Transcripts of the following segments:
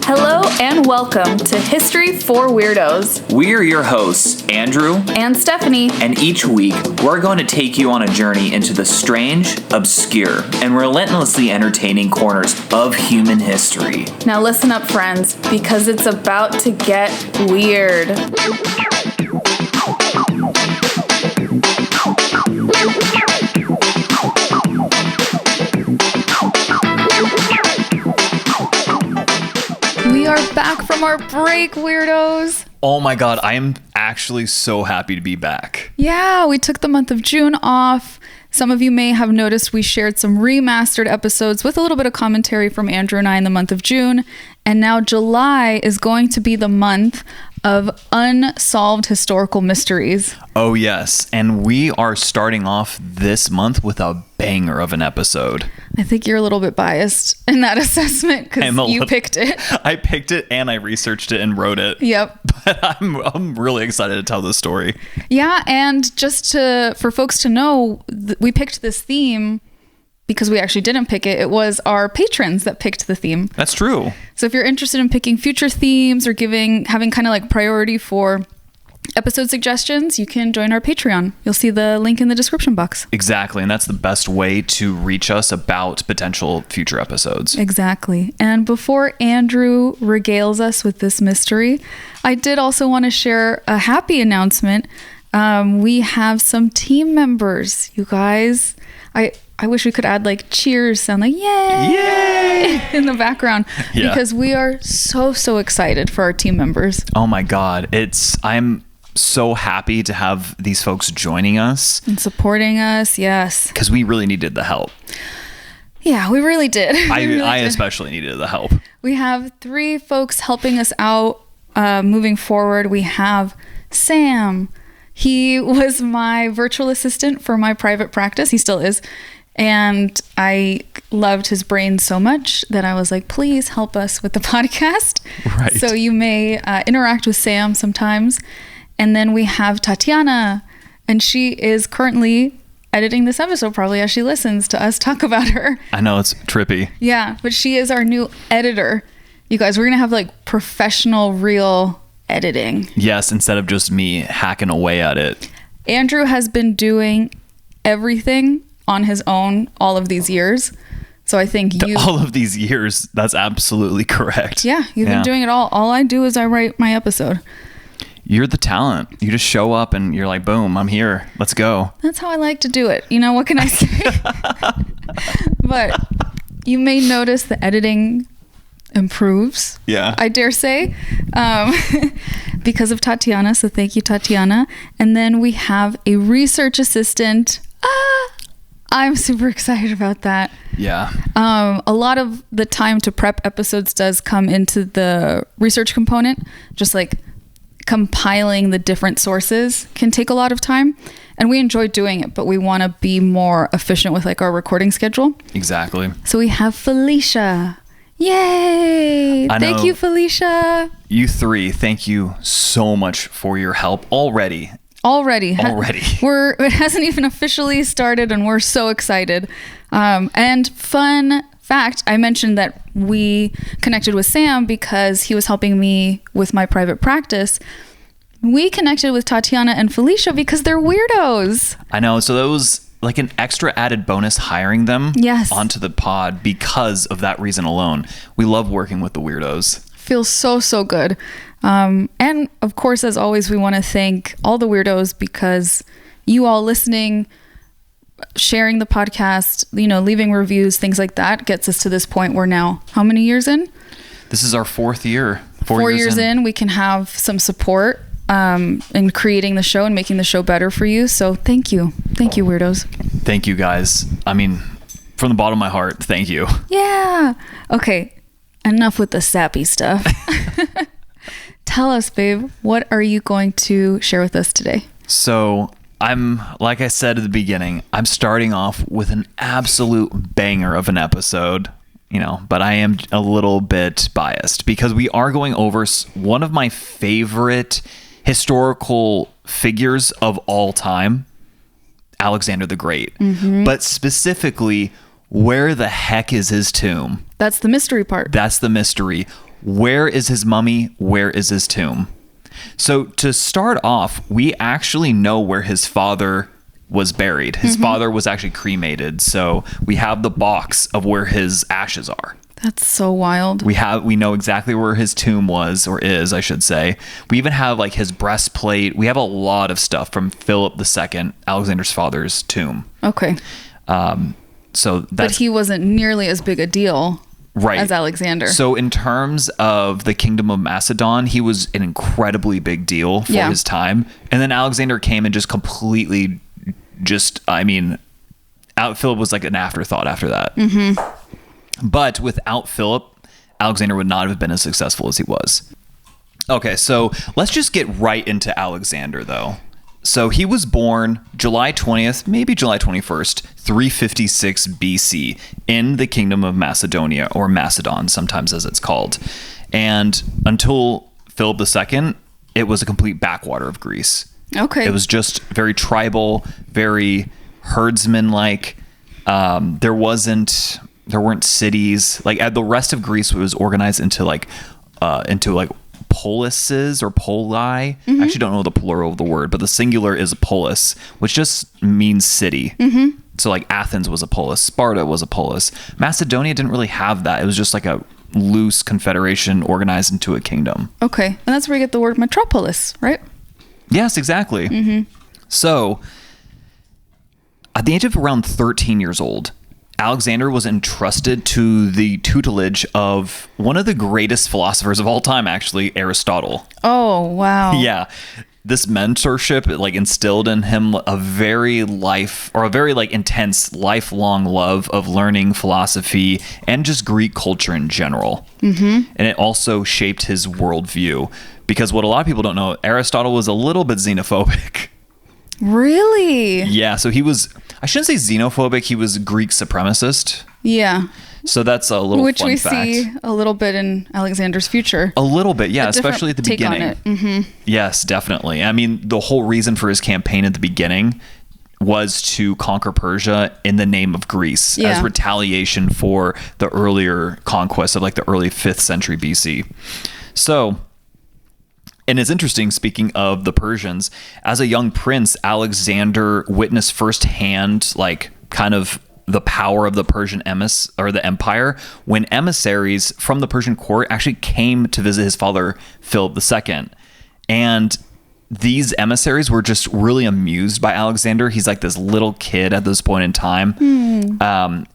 Hello and welcome to History for Weirdos. We're your hosts, Andrew and Stephanie. And each week, we're going to take you on a journey into the strange, obscure, and relentlessly entertaining corners of human history. Now listen up, friends, because it's about to get weird. We are back from our break, weirdos. Oh my God, I am actually so happy to be back. Yeah, we took the month of June off. Some of you may have noticed we shared some remastered episodes with a little bit of commentary from Andrew and I in the month of June. And now July is going to be the month of unsolved historical mysteries. Oh yes, and we are starting off this month with a banger of an episode. I think you're a little bit biased in that assessment because you picked it. I picked it and I researched it and wrote it. Yep. But I'm really excited to tell this story. Yeah, and just for folks to know, we picked this theme because we actually didn't pick it. It was our patrons that picked the theme. That's true. So if you're interested in picking future themes or having kind of like priority for episode suggestions, you can join our Patreon. You'll see the link in the description box. Exactly. And that's the best way to reach us about potential future episodes. Exactly. And before Andrew regales us with this mystery, I did also want to share a happy announcement. We have some team members, you guys. I wish we could add like cheers sound like yay in the background because we are so excited for our team members. Oh my God. I'm so happy to have these folks joining us and supporting us. Yes. Because we really needed the help. Yeah, we really did. I especially needed the help. We have 3 folks helping us out moving forward. We have Sam. He was my virtual assistant for my private practice. He still is. And I loved his brain so much that I was like, please help us with the podcast. Right. So you may interact with Sam sometimes. And then we have Tatiana, and she is currently editing this episode probably as she listens to us talk about her. I know, it's trippy. Yeah, but she is our new editor. You guys, we're going to have like professional, real editing. Yes, instead of just me hacking away at it. Andrew has been doing everything on his own all of these years. So I think all of these years, that's absolutely correct. Yeah, you've been doing it all. All I do is I write my episode. You're the talent. You just show up and you're like, boom, I'm here. Let's go. That's how I like to do it. You know, what can I say? But you may notice the editing improves. Yeah. I dare say. Because of Tatiana. So thank you, Tatiana. And then we have a research assistant. I'm super excited about that. Yeah. A lot of the time to prep episodes does come into the research component. Just like compiling the different sources can take a lot of time, and we enjoy doing it, but we want to be more efficient with like our recording schedule. Exactly. So we have Felicia. Yay! Thank you, Felicia. You 3, thank you so much for your help already. It hasn't even officially started, and we're so excited. And fun fact, I mentioned that we connected with Sam because he was helping me with my private practice. We connected with Tatiana and Felicia because they're weirdos. I know. So that was like an extra added bonus hiring them onto the pod because of that reason alone. We love working with the weirdos. Feels so good. And of course, as always, we want to thank all the weirdos because you all listening, sharing the podcast, leaving reviews, things like that gets us to this point where now, how many years in? This is our 4th year. 4 years in, we can have some support in creating the show and making the show better for you. So thank you. Thank you, weirdos. Thank you, guys. I mean, from the bottom of my heart, thank you. Yeah. Okay. Enough with the sappy stuff. Tell us, babe, what are you going to share with us today? So like I said at the beginning, I'm starting off with an absolute banger of an episode, but I am a little bit biased because we are going over one of my favorite historical figures of all time, Alexander the Great, but specifically Where the heck is his tomb? That's the mystery part. That's the mystery. Where is his mummy? Where is his tomb? So to start off, we actually know where his father was buried. His father was actually cremated. So we have the box of where his ashes are. That's so wild. We know exactly where his tomb was, or is, I should say. We even have like his breastplate. We have a lot of stuff from Philip II, Alexander's father's tomb. Okay. But he wasn't nearly as big a deal, right, as Alexander. So in terms of the kingdom of Macedon, he was an incredibly big deal for his time. And then Alexander came and just completely Philip was like an afterthought after that. But without Philip, Alexander would not have been as successful as he was. Okay, so let's just get right into Alexander, though. So he was born July 20th, maybe July 21st, 356 BC in the kingdom of Macedonia, or Macedon, sometimes as it's called. And until Philip II, it was a complete backwater of Greece. Okay. It was just very tribal, very herdsman-like. There weren't cities. Like the rest of Greece was organized into polises or poli. I actually don't know the plural of the word, but the singular is a polis, which just means city. So like Athens was a polis, Sparta was a polis. Macedonia didn't really have that. It was just like a loose confederation organized into a kingdom. Okay. And that's where you get the word metropolis, right? Yes, exactly. So at the age of around 13 years old, Alexander was entrusted to the tutelage of one of the greatest philosophers of all time, actually, Aristotle. Oh, wow. Yeah. This mentorship instilled in him a very intense lifelong love of learning philosophy and just Greek culture in general. And it also shaped his worldview, because what a lot of people don't know, Aristotle was a little bit xenophobic. Really? Yeah, so he was, I shouldn't say xenophobic, he was Greek supremacist. Yeah. So that's a little Which fun we fact. See a little bit in Alexander's future. A little bit, yeah, especially at the beginning. On it. Yes, definitely. I mean, the whole reason for his campaign at the beginning was to conquer Persia in the name of Greece as retaliation for the earlier conquest of the early 5th century BC. So, and it's interesting, speaking of the Persians, as a young prince, Alexander witnessed firsthand, kind of the power of the Persian the empire, when emissaries from the Persian court actually came to visit his father, Philip II. And these emissaries were just really amused by Alexander. He's like this little kid at this point in time.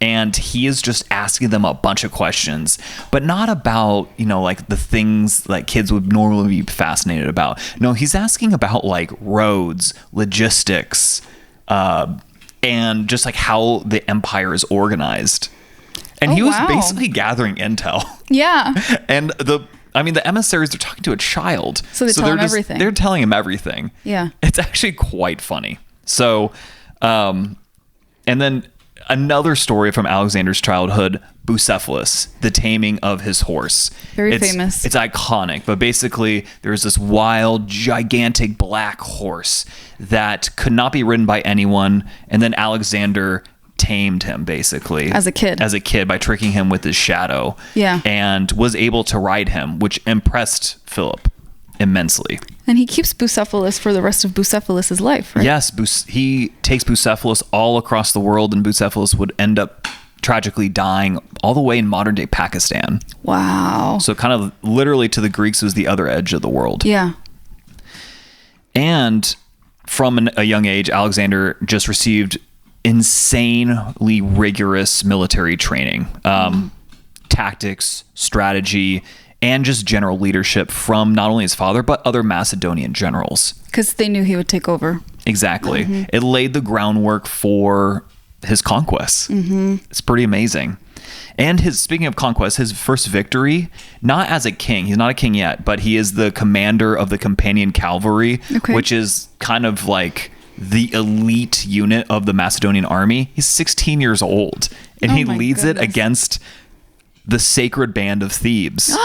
And he is just asking them a bunch of questions, but not about, the things that kids would normally be fascinated about. No, he's asking about roads, logistics, and just how the empire is organized. And he was basically gathering intel. Yeah. And the emissaries are talking to a child. So they tell him everything. They're telling him everything. Yeah. It's actually quite funny. So, and then another story from Alexander's childhood, Bucephalus, the taming of his horse. Very famous. It's iconic, but basically there's this wild, gigantic black horse that could not be ridden by anyone. And then Alexander tamed him basically as a kid by tricking him with his shadow. Yeah. And was able to ride him, which impressed Philip immensely. And he keeps Bucephalus for the rest of Bucephalus's life, right? Yes, he takes Bucephalus all across the world, and Bucephalus would end up tragically dying all the way in modern day Pakistan. Wow. So kind of literally to the Greeks was the other edge of the world. Yeah. And from a young age, Alexander just received insanely rigorous military training, tactics, strategy, and just general leadership from not only his father, but other Macedonian generals. Because they knew he would take over. Exactly. It laid the groundwork for his conquests. It's pretty amazing. And speaking of conquest, his first victory, not as a king, he's not a king yet, but he is the commander of the Companion Cavalry, which is kind of like the elite unit of the Macedonian army. He's 16 years old, and he leads it against the sacred band of Thebes,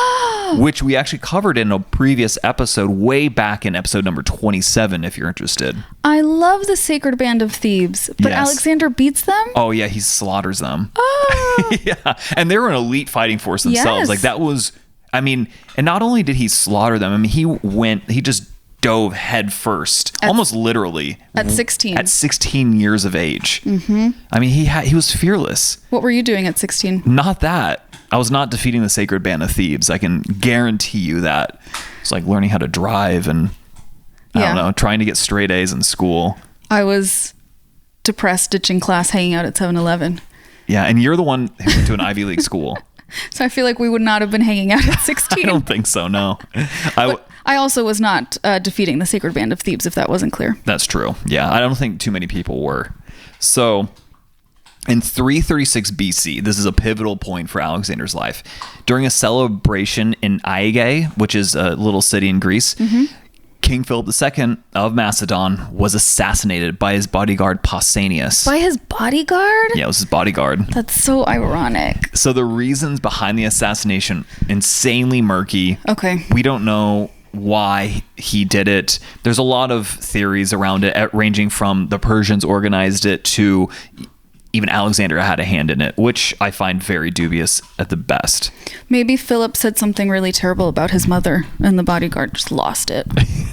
which we actually covered in a previous episode way back in episode number 27, if you're interested. I love the sacred band of Thebes, but yes. Alexander beats them? Oh, yeah, he slaughters them. Oh. Yeah, and they were an elite fighting force themselves. Yes. Like that was, I mean, and not only did he slaughter them, I mean, he just dove head first, almost literally. At 16. At 16 years of age. Mm-hmm. I mean, he was fearless. What were you doing at 16? Not that. I was not defeating the sacred band of Thebes. I can guarantee you that. It's like learning how to drive and, I don't know, trying to get straight A's in school. I was depressed, ditching class, hanging out at 7-Eleven. Yeah, and you're the one who went to an Ivy League school. So I feel like we would not have been hanging out at 16. I don't think so, no. I also was not defeating the sacred band of Thebes, if that wasn't clear. That's true. Yeah, I don't think too many people were. So in 336 BC, this is a pivotal point for Alexander's life. During a celebration in Aegae, which is a little city in Greece, King Philip II of Macedon was assassinated by his bodyguard Pausanias. By his bodyguard? Yeah, it was his bodyguard. That's so ironic. So the reasons behind the assassination, insanely murky. Okay. We don't know why he did it. There's a lot of theories around it, ranging from the Persians organized it to even Alexander had a hand in it, which I find very dubious at the best. Maybe Philip said something really terrible about his mother and the bodyguard just lost it.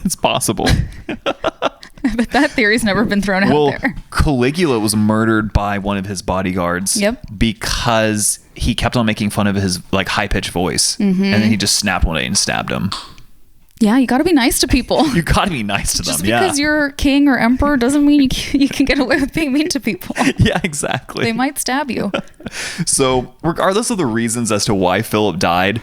It's possible. But that theory's never been thrown out there. Caligula was murdered by one of his bodyguards because he kept on making fun of his like high-pitched voice. And then he just snapped one day and stabbed him. Yeah, you got to be nice to people. You got to be nice to them. Just because you're king or emperor doesn't mean you can get away with being mean to people. Yeah, exactly. They might stab you. So, regardless of the reasons as to why Philip died,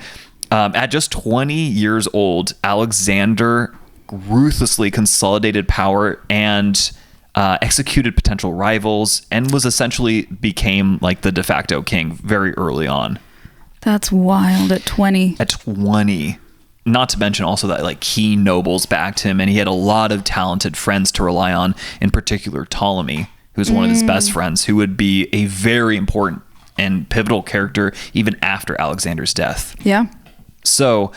at just 20 years old, Alexander ruthlessly consolidated power and executed potential rivals and was essentially became like the de facto king very early on. That's wild. At 20. At 20. Not to mention also that like key nobles backed him, and he had a lot of talented friends to rely on, in particular Ptolemy, who's one of his best friends, who would be a very important and pivotal character even after Alexander's death. Yeah. So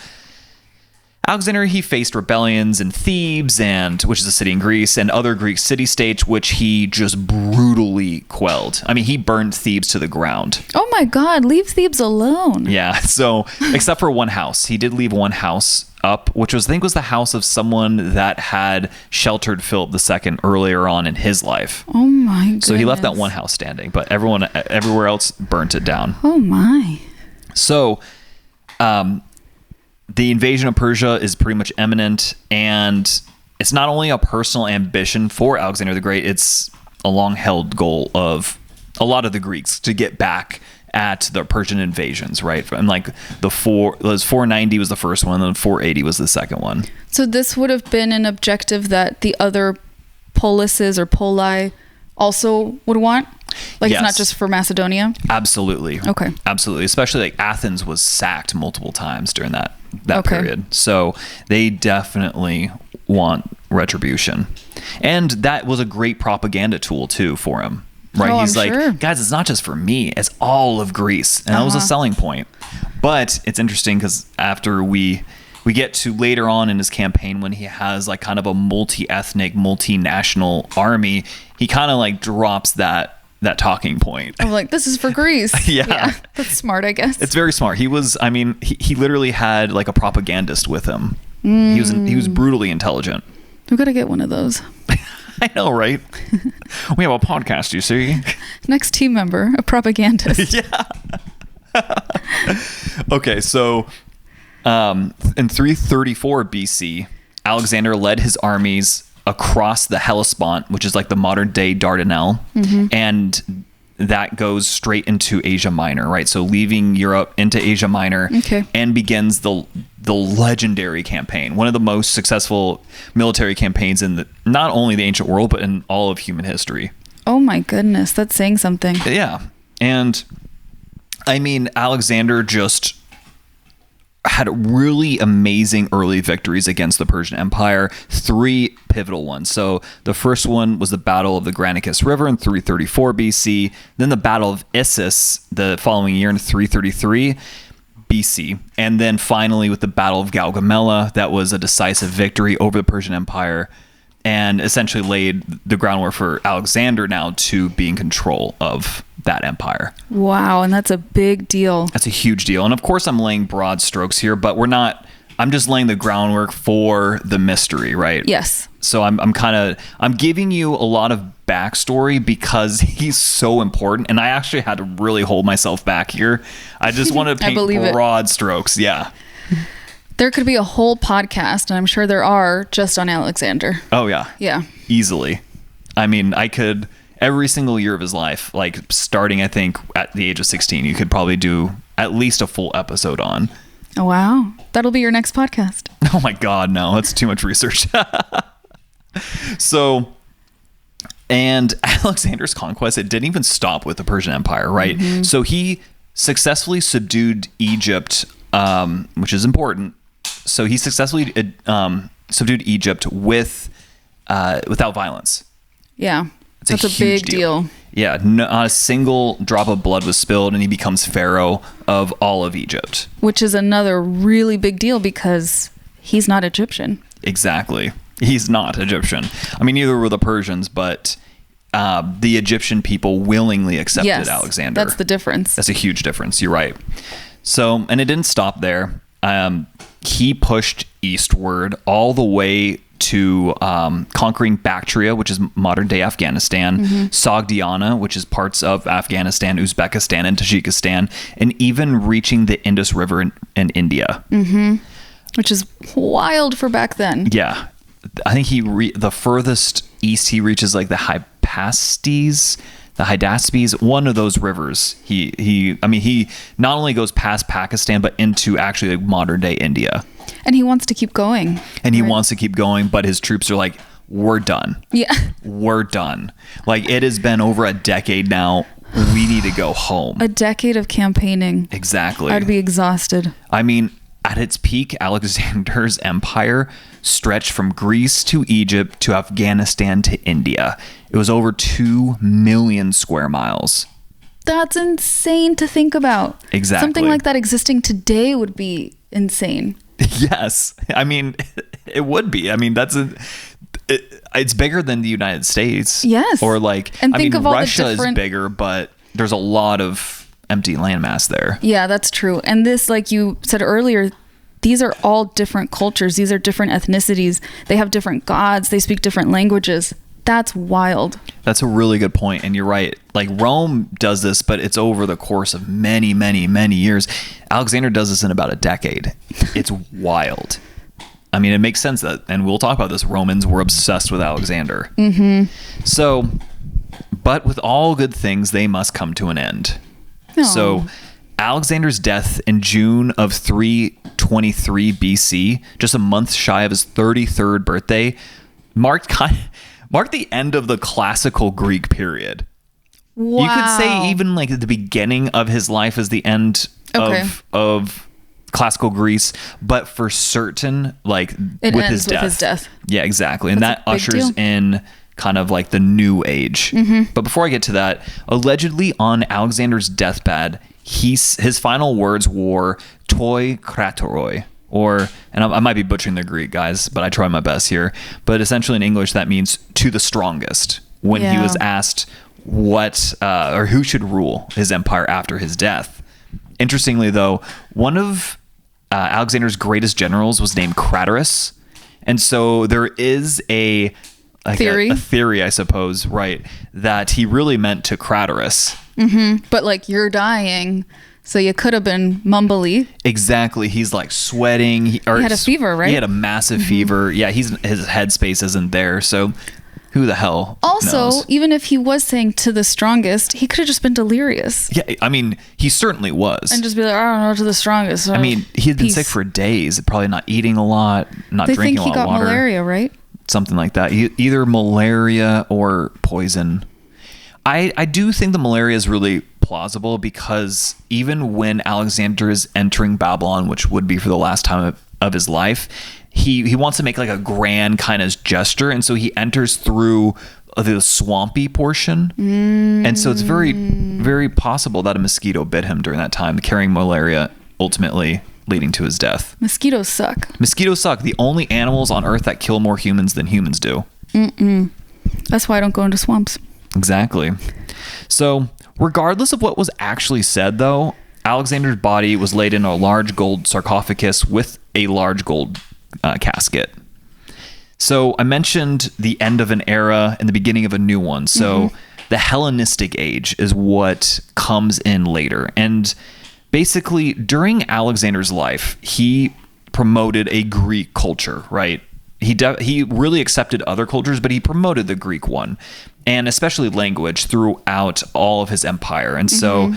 Alexander, he faced rebellions in Thebes, which is a city in Greece, and other Greek city-states, which he just brutally quelled. I mean, he burned Thebes to the ground. Oh my God, leave Thebes alone. Yeah, so except for one house. He did leave one house up, which I think was the house of someone that had sheltered Philip II earlier on in his life. Oh my goodness. So he left that one house standing, but everywhere else burnt it down. Oh my. So, the invasion of Persia is pretty much imminent, and it's not only a personal ambition for Alexander the Great, it's a long-held goal of a lot of the Greeks to get back at the Persian invasions, right? And like 490 was the first one, and then 480 was the second one. So this would have been an objective that the other polises or poli also would want? Like, yes. It's not just for Macedonia? Absolutely. Okay. Absolutely. Especially like Athens was sacked multiple times during that period. So they definitely want retribution. And that was a great propaganda tool too for him. Right? Oh, He's I'm like, sure. Guys, it's not just for me, it's all of Greece. And that was a selling point. But it's interesting because after we get to later on in his campaign, when he has like kind of a multi-ethnic, multinational army, he kind of like drops that talking point. I'm like, this is for Greece. Yeah. That's smart, I guess. It's very smart. He literally had like a propagandist with him. He was brutally intelligent. We've got to get one of those. I know, right? We have a podcast, you see. Next team member, a propagandist. Yeah. Okay, so in 334 BC, Alexander led his armies across the Hellespont, which is like the modern day Dardanelles, and that goes straight into Asia Minor, right? So leaving Europe into Asia Minor, and begins the legendary campaign, one of the most successful military campaigns in not only the ancient world, but in all of human history. Oh my goodness, that's saying something. Yeah. And I mean, Alexander just had really amazing early victories against the Persian Empire, 3 pivotal ones. So the first one was the Battle of the Granicus River in 334 BC, then the Battle of Issus the following year in 333 BC, and then finally with the Battle of Gaugamela, that was a decisive victory over the Persian Empire and essentially laid the groundwork for Alexander now to be in control of that empire. Wow, and that's a big deal. That's a huge deal. And of course I'm laying broad strokes here, but I'm just laying the groundwork for the mystery, right? Yes. So I'm giving you a lot of backstory because he's so important, and I actually had to really hold myself back here. I just want to paint broad strokes. Yeah. There could be a whole podcast, and I'm sure there are, just on Alexander. Oh, yeah. Yeah. Easily. I mean, I could, every single year of his life, like starting, I think, at the age of 16, you could probably do at least a full episode on. Oh, wow. That'll be your next podcast. Oh, my God, no. That's too much research. So, and Alexander's conquest, it didn't even stop with the Persian Empire, right? Mm-hmm. So he successfully subdued Egypt, which is important. So he successfully subdued Egypt without violence. Yeah, that's a big deal. Yeah, not a single drop of blood was spilled, and he becomes pharaoh of all of Egypt. Which is another really big deal because he's not Egyptian. Exactly. He's not Egyptian. I mean, neither were the Persians, but the Egyptian people willingly accepted Alexander. That's the difference. That's a huge difference. You're right. So, and it didn't stop there. He pushed eastward all the way to conquering Bactria, which is modern-day Afghanistan, Sogdiana, which is parts of Afghanistan, Uzbekistan, and Tajikistan, and even reaching the Indus River in India. Mm-hmm. Which is wild for back then. Yeah. I think the furthest east he reaches, like the Hydaspes, one of those rivers. He not only goes past Pakistan, but into actually like modern day India. And he wants to keep going. And he wants to keep going, but his troops are like, we're done. Yeah. We're done. Like, it has been over a decade now. We need to go home. A decade of campaigning. Exactly. I'd be exhausted. I mean, at its peak, Alexander's empire stretched from Greece to Egypt to Afghanistan to India. It was over 2 million square miles. That's insane to think about. Exactly. Something like that existing today would be insane. Yes. I mean, it would be. I mean, it's bigger than the United States. Yes. Or like, and think of all Russia the different... is bigger, but there's a lot of empty landmass there. Yeah, that's true. And this, like you said earlier, these are all different cultures. These are different ethnicities. They have different gods. They speak different languages. That's wild. That's a really good point. And you're right. Like, Rome does this, but it's over the course of many, many, many years. Alexander does this in about a decade. It's wild. I mean, it makes sense that, and we'll talk about this, Romans were obsessed with Alexander. Mm-hmm. So, but with all good things, they must come to an end. Aww. So Alexander's death in June of 323 BC, just a month shy of his 33rd birthday, marked the end of the classical Greek period. Wow. You could say even like the beginning of his life is the end of classical Greece, but for certain, like it with ends his death. With his death. Yeah, exactly. And that ushers in kind of like the new age. Mm-hmm. But before I get to that, allegedly on Alexander's deathbed, his final words were toi kratoroi, and I might be butchering the Greek, guys, but I try my best here. But essentially in English, that means to the strongest. When he was asked what or who should rule his empire after his death. Interestingly, though, one of Alexander's greatest generals was named Craterus. And so there is a theory, I suppose, right, that he really meant to Craterus. Mm-hmm. But like, you're dying, so you could have been mumbly. Exactly. He's like sweating. He had a fever, right? He had a massive fever. Yeah, his headspace isn't there, so who the hell knows? Even if he was saying to the strongest, he could have just been delirious. Yeah, I mean, he certainly was. And just be like, I don't know, to the strongest. I mean, he had been sick for days, probably not eating a lot, not drinking a lot of water. They think he got malaria, right? Something like that. Either malaria or poison. I do think the malaria is really plausible because even when Alexander is entering Babylon, which would be for the last time of his life, he wants to make like a grand kind of gesture. And so he enters through the swampy portion. And so it's very, very possible that a mosquito bit him during that time, carrying malaria, ultimately leading to his death. Mosquitoes suck. Mosquitoes suck. The only animals on Earth that kill more humans than humans do. That's why I don't go into swamps. Exactly. So regardless of what was actually said, though, Alexander's body was laid in a large gold sarcophagus with a large gold casket. So I mentioned the end of an era and the beginning of a new one. So the Hellenistic age is what comes in later. And basically, during Alexander's life, he promoted a Greek culture, right? He really accepted other cultures, but he promoted the Greek one, and especially language throughout all of his empire. And so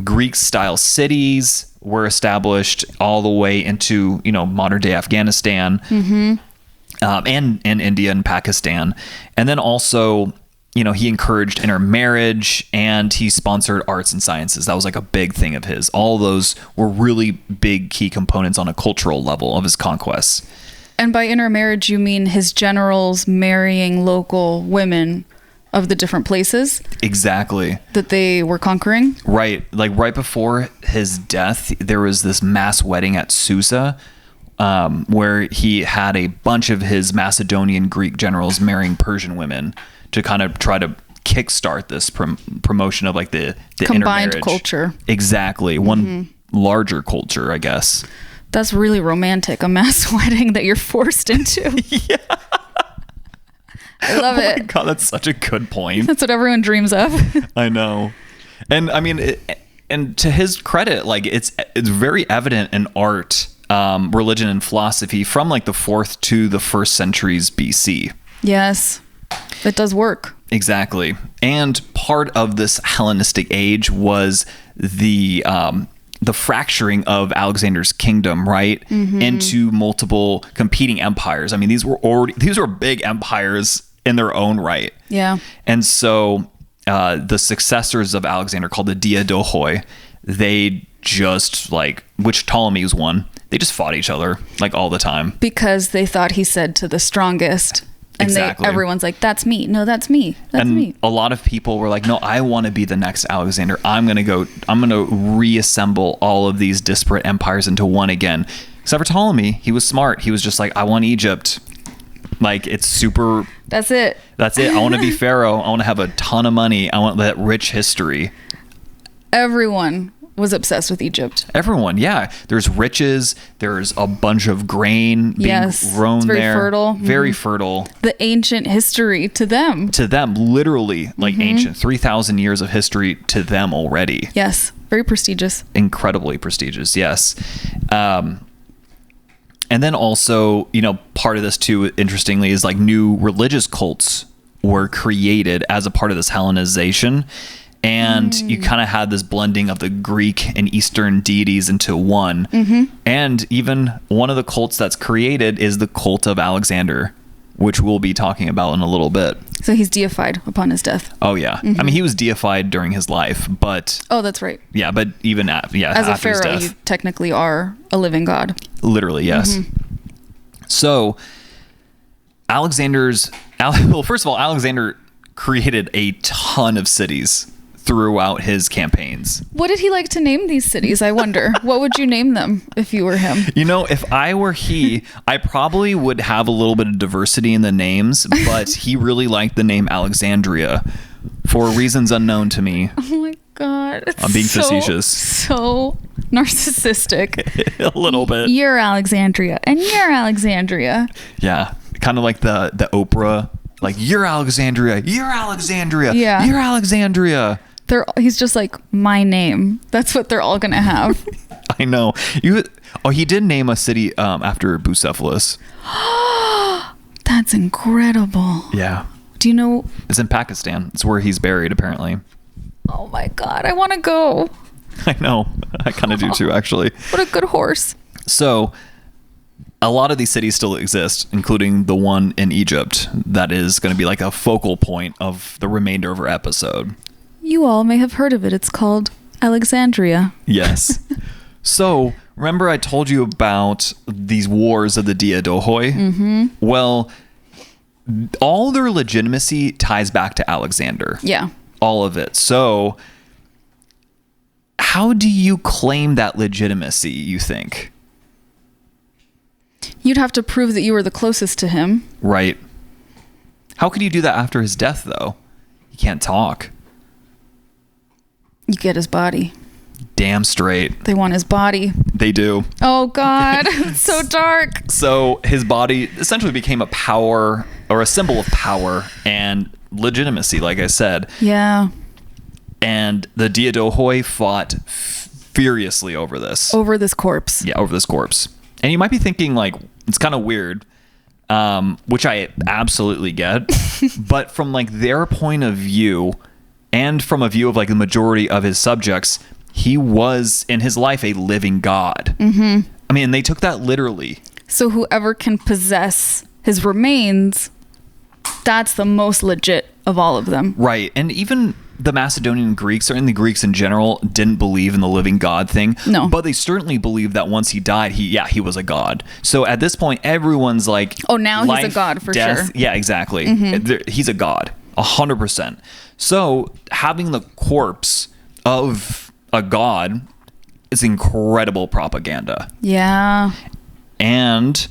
Greek-style cities were established all the way into, modern day Afghanistan, and India and Pakistan. And then also, he encouraged intermarriage, and he sponsored arts and sciences. That was like a big thing of his. All those were really big key components on a cultural level of his conquests. And by intermarriage, you mean his generals marrying local women of the different places? Exactly. That they were conquering? Right. Like right before his death, there was this mass wedding at Susa, where he had a bunch of his Macedonian Greek generals marrying Persian women to kind of try to kickstart this promotion of like the combined intermarriage. Culture. Exactly. One larger culture, I guess. That's really romantic, a mass wedding that you're forced into. Yeah. I love it. Oh my God, that's such a good point. That's what everyone dreams of. I know. And I mean, and to his credit, like it's very evident in art, religion, and philosophy from like the 4th to the 1st centuries BC. Yes, it does work. Exactly. And part of this Hellenistic age was the fracturing of Alexander's kingdom, right, into multiple competing empires. I mean, these were big empires in their own right. Yeah. And so the successors of Alexander, called the Diadochoi, they just which Ptolemy was one, they just fought each other like all the time. Because they thought he said to the strongest. And exactly. Everyone's like, that's me. No, that's me. That's me. A lot of people were like, no, I want to be the next Alexander. I'm going to reassemble all of these disparate empires into one again. Except for Ptolemy. He was smart. He was just like, I want Egypt. Like, it's super. That's it. I want to be pharaoh. I want to have a ton of money. I want that rich history. Everyone was obsessed with Egypt. Everyone, yeah. There's riches. There's a bunch of grain being grown it's very there. Fertile. Very fertile. The ancient history to them. To them, literally, like ancient. 3,000 years of history to them already. Yes. Very prestigious. Incredibly prestigious, yes. And then also, part of this too, interestingly, is like new religious cults were created as a part of this Hellenization. And you kind of had this blending of the Greek and Eastern deities into one. And even one of the cults that's created is the cult of Alexander, which we'll be talking about in a little bit. So he's deified upon his death. Oh, yeah. I mean, he was deified during his life, but... Oh, that's right. Yeah, but even as after a pharaoh, his death. You technically are a living god. Literally, yes. So, first of all, Alexander created a ton of cities throughout his campaigns. What did he like to name these cities, I wonder? What would you name them if you were him? If I were he, I probably would have a little bit of diversity in the names, but he really liked the name Alexandria for reasons unknown to me. Oh my God. I'm being facetious. So narcissistic. A little bit. You're Alexandria and you're Alexandria. Yeah. Kind of like the Oprah, like, you're Alexandria, you're Alexandria, yeah. You're Alexandria. He's just like, my name. That's what they're all going to have. I know. He did name a city after Bucephalus. That's incredible. Yeah. Do you know? It's in Pakistan. It's where he's buried, apparently. Oh my God. I want to go. I know. I kind of do too, actually. What a good horse. So, a lot of these cities still exist, including the one in Egypt that is going to be like a focal point of the remainder of our episode. You all may have heard of it. It's called Alexandria. Yes. So, remember I told you about these wars of the Diadohoi? Mm-hmm. Well, all their legitimacy ties back to Alexander. Yeah. All of it. So, how do you claim that legitimacy, you think? You'd have to prove that you were the closest to him. Right. How could you do that after his death, though? He can't talk. You get his body. Damn straight. They want his body. They do. Oh, God. It's so dark. So his body essentially became a power or a symbol of power and legitimacy, like I said. Yeah. And the Diadohoi fought furiously over this. Over this corpse. Yeah, over this corpse. And you might be thinking, like, it's kind of weird, which I absolutely get. But from, like, their point of view and from a view of, like, the majority of his subjects, he was, in his life, a living god. Mm-hmm. I mean, they took that literally. So whoever can possess his remains, that's the most legit of all of them. Right. And even the Macedonian Greeks, or in the Greeks in general, didn't believe in the living god thing. No. But they certainly believed that once he died, he was a god. So at this point, everyone's like, oh, now he's a god for death. sure. Yeah, exactly. Mm-hmm. He's a god, 100%. So having the corpse of a god is incredible propaganda. Yeah. And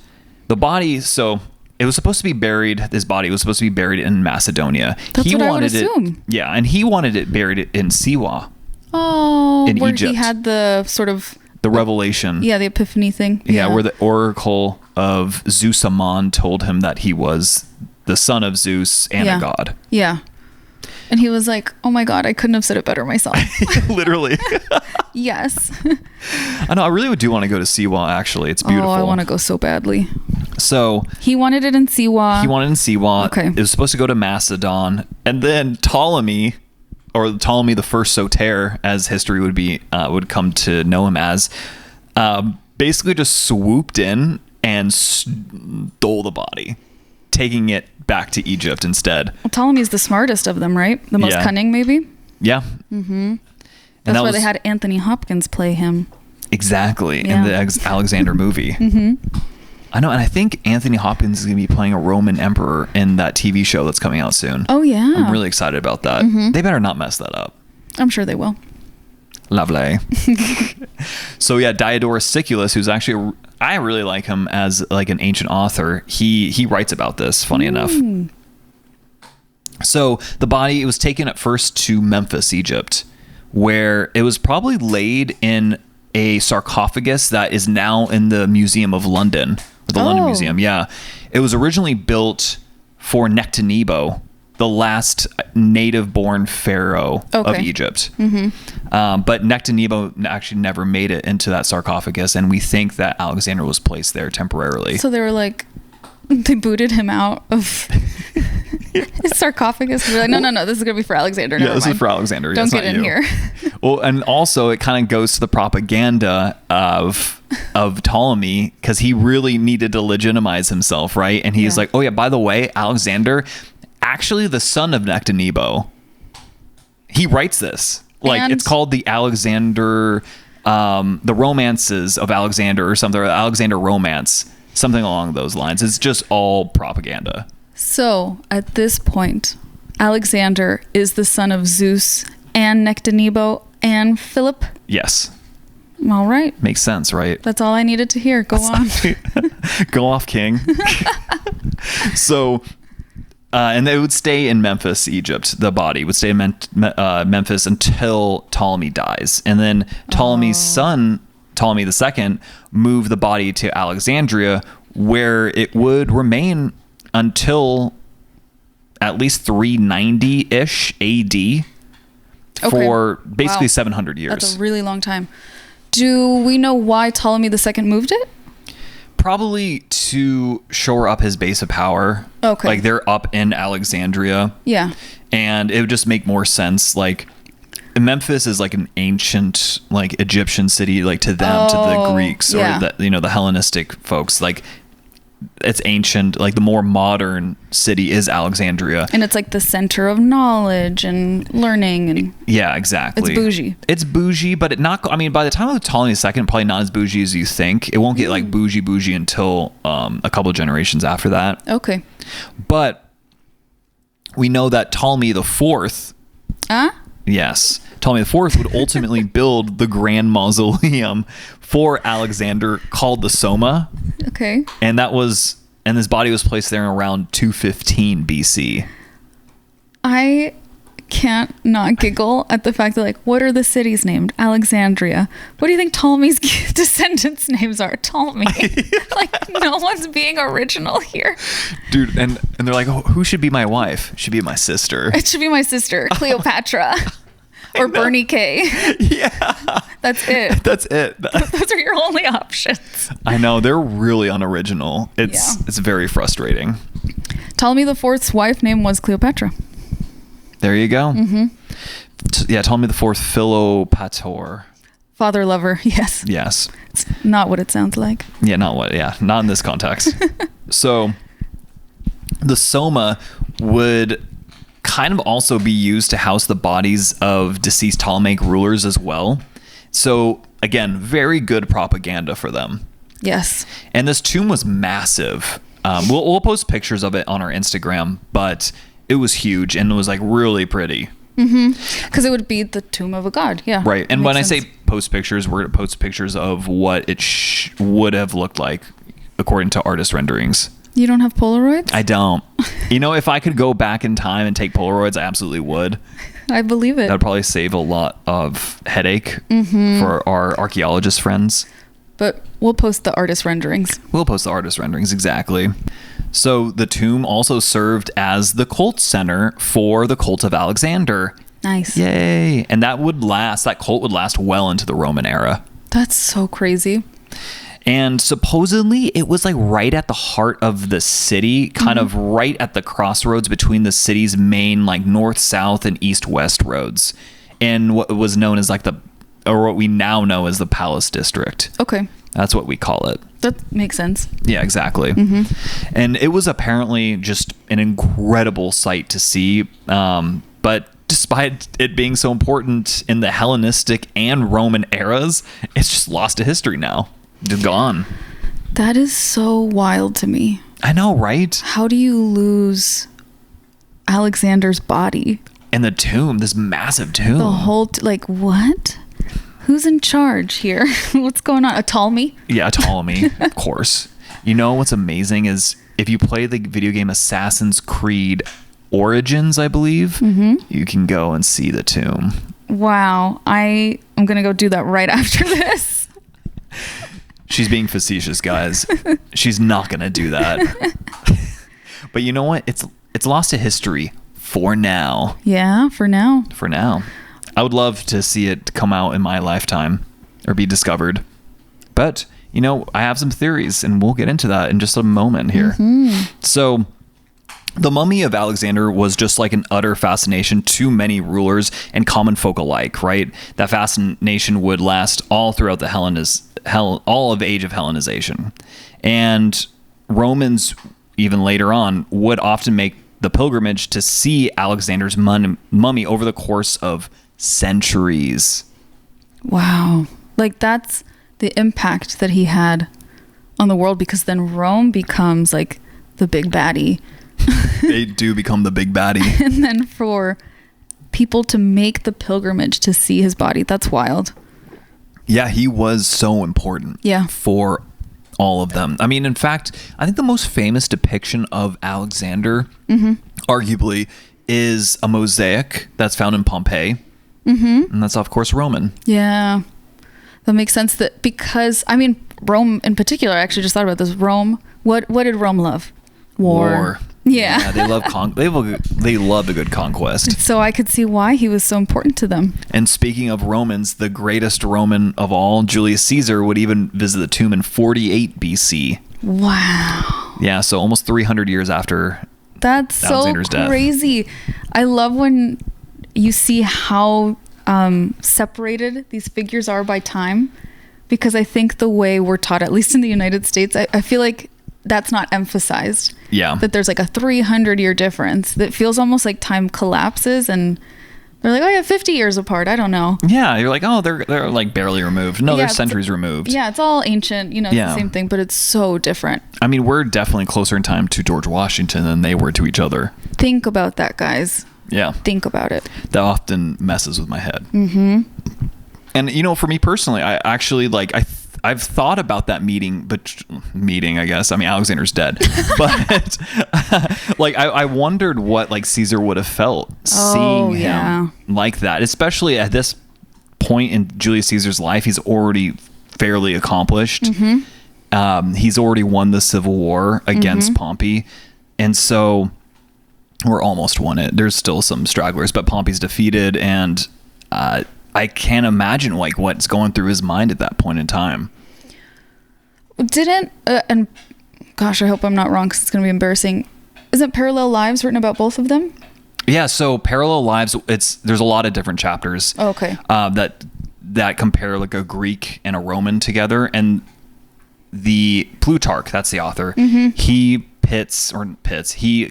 the body, so it was supposed to be buried. This body was supposed to be buried in Macedonia. That's what I would assume. Yeah, and he wanted it buried in Siwa. Oh, in where Egypt. He had the sort of the revelation. Yeah, the epiphany thing. Yeah, where the oracle of Zeus Amon told him that he was the son of Zeus and a god. Yeah. And he was like, oh my God, I couldn't have said it better myself. Literally. Yes. I know, I really do want to go to Siwa, actually. It's beautiful. Oh, I want to go so badly. So he wanted it in Siwa. He wanted it in Siwa. Okay. It was supposed to go to Macedon. And then Ptolemy, or Ptolemy the First Soter, as history would come to know him as, basically just swooped in and stole the body, taking it back to Egypt instead. Well, Ptolemy's the smartest of them, right? The most cunning, maybe? Yeah. Mm-hmm. That's why they had Anthony Hopkins play him. Exactly. In the Alexander movie. Mm-hmm. I know, and I think Anthony Hopkins is going to be playing a Roman emperor in that TV show that's coming out soon. Oh, yeah. I'm really excited about that. Mm-hmm. They better not mess that up. I'm sure they will. Lovely. So yeah, Diodorus Siculus, who's actually, I really like him as like an ancient author. He writes about this, funny enough. So the body, it was taken at first to Memphis, Egypt, where it was probably laid in a sarcophagus that is now in the Museum of London, or the London Museum. Yeah. It was originally built for Nectanebo, the last native-born pharaoh of Egypt. Mm-hmm. But Nectanebo actually never made it into that sarcophagus, and we think that Alexander was placed there temporarily. So they were like, they booted him out of his sarcophagus. They're like, no, this is going to be for Alexander. Never this mind. is for Alexander. Don't get in here. Well, and also it kind of goes to the propaganda of Ptolemy, because he really needed to legitimize himself, right? And he's like, oh yeah, by the way, Alexander, actually the son of Nectanebo. He writes this. Like, it's called the Alexander, the Romances of Alexander or something, or Alexander Romance, something along those lines. It's just all propaganda. So at this point, Alexander is the son of Zeus and Nectanebo and Philip. Yes. All right. Makes sense, right? That's all I needed to hear. Go on. Go off, King. So, and they would stay in Memphis, Egypt. The body would stay in Memphis until Ptolemy dies. And then Ptolemy's son, Ptolemy II, moved the body to Alexandria, where it would remain until at least 390-ish AD for basically 700 years. That's a really long time. Do we know why Ptolemy II moved it? Probably to shore up his base of power. Okay. Like, they're up in Alexandria. Yeah. And it would just make more sense. Like, Memphis is like an ancient, like, Egyptian city, like, to them, to the Greeks, or the Hellenistic folks. Like, it's ancient, like the more modern city is Alexandria. And it's like the center of knowledge and learning. And yeah, exactly. It's bougie, but by the time of Ptolemy II, probably not as bougie as you think. It won't get like bougie until a couple of generations after that. Okay. But we know that Ptolemy IV... Yes. Ptolemy IV would ultimately build the grand mausoleum for Alexander called the Soma. Okay. And his body was placed there around 215 BC. I can't not giggle at the fact that, like, what are the cities named? Alexandria. What do you think Ptolemy's descendants' names are? Ptolemy. Like, no one's being original here. Dude, and they're like, oh, who should be my wife? Should be my sister. It should be my sister, Cleopatra. Or Bernie K. Yeah. That's it. That's it. Those are your only options. I know. They're really unoriginal. It's very frustrating. Ptolemy IV's wife name was Cleopatra. There you go. Mm-hmm. Yeah, Ptolemy IV, Philopator. Father lover, yes. Yes. It's not what it sounds like. Yeah, not in this context. So, the Soma would kind of also be used to house the bodies of deceased Ptolemaic rulers as well. So, again, very good propaganda for them. Yes. And this tomb was massive. We'll post pictures of it on our Instagram, but it was huge and it was like really pretty. Because it would be the tomb of a god. Yeah. Right. And when I say post pictures, we're going to post pictures of what it would have looked like according to artist renderings. You don't have Polaroids? I don't. If I could go back in time and take Polaroids, I absolutely would. I believe it. That would probably save a lot of headache for our archaeologist friends. But we'll post the artist renderings. Exactly. So the tomb also served as the cult center for the cult of Alexander. Nice. Yay. And that cult would last well into the Roman era. That's so crazy. And supposedly it was like right at the heart of the city, kind of right at the crossroads between the city's main like north-south and east-west roads, and what was known as like what we now know as the Palace District. Okay. That's what we call it. That makes sense. Yeah, exactly. And it was apparently just an incredible sight to see. But despite it being so important in the Hellenistic and Roman eras, it's just lost to history now. Just gone. That is so wild to me. I know, right? How do you lose Alexander's body? And the tomb, this massive tomb. The whole, what? Who's in charge here? What's going on? A Ptolemy? Yeah, a Ptolemy, of course. You know what's amazing is if you play the video game Assassin's Creed Origins, I believe, you can go and see the tomb. Wow. I am going to go do that right after this. She's being facetious, guys. She's not going to do that. But you know what? It's lost to history for now. Yeah, for now. For now. I would love to see it come out in my lifetime or be discovered. But, I have some theories and we'll get into that in just a moment here. So, the mummy of Alexander was just like an utter fascination to many rulers and common folk alike, right? That fascination would last all throughout the all of the age of Hellenization. And Romans, even later on, would often make the pilgrimage to see Alexander's mummy over the course of centuries. Wow. That's the impact that he had on the world, because then Rome becomes like the big baddie. They do become the big baddie. And then for people to make the pilgrimage to see his body, that's wild. Yeah, he was so important for all of them. I mean, in fact, I think the most famous depiction of Alexander, arguably, is a mosaic that's found in Pompeii. And that's, of course, Roman. Yeah. That makes sense, because Rome in particular, I actually just thought about this. Rome, what did Rome love? War. Yeah, they love they love a good conquest. So I could see why he was so important to them. And speaking of Romans, the greatest Roman of all, Julius Caesar, would even visit the tomb in 48 BC. Wow. Yeah, so almost 300 years after Alexander's death. Crazy. I love when you see how separated these figures are by time, because I think the way we're taught, at least in the United States, I feel like that's not emphasized. Yeah. That there's like a 300-year difference that feels almost like time collapses and they're like, oh yeah, 50 years apart. I don't know. Yeah, you're like, oh, they're like barely removed. No, they're centuries removed. Yeah, it's all ancient, it's the same thing, but it's so different. I mean, we're definitely closer in time to George Washington than they were to each other. Think about that, guys. Yeah. Think about it. That often messes with my head. Mm-hmm. And, for me personally, I actually I've thought about that meeting, I guess. I mean, Alexander's dead, but I wondered what Caesar would have felt seeing him like that, especially at this point in Julius Caesar's life. He's already fairly accomplished. Mm-hmm. He's already won the civil war against Pompey. And so we're almost won it. There's still some stragglers, but Pompey's defeated. And, I can't imagine what's going through his mind at that point in time. And gosh, I hope I'm not wrong because it's going to be embarrassing. Isn't Parallel Lives written about both of them? Yeah. So Parallel Lives, there's a lot of different chapters. Oh, okay. That compare a Greek and a Roman together. And the Plutarch, that's the author, he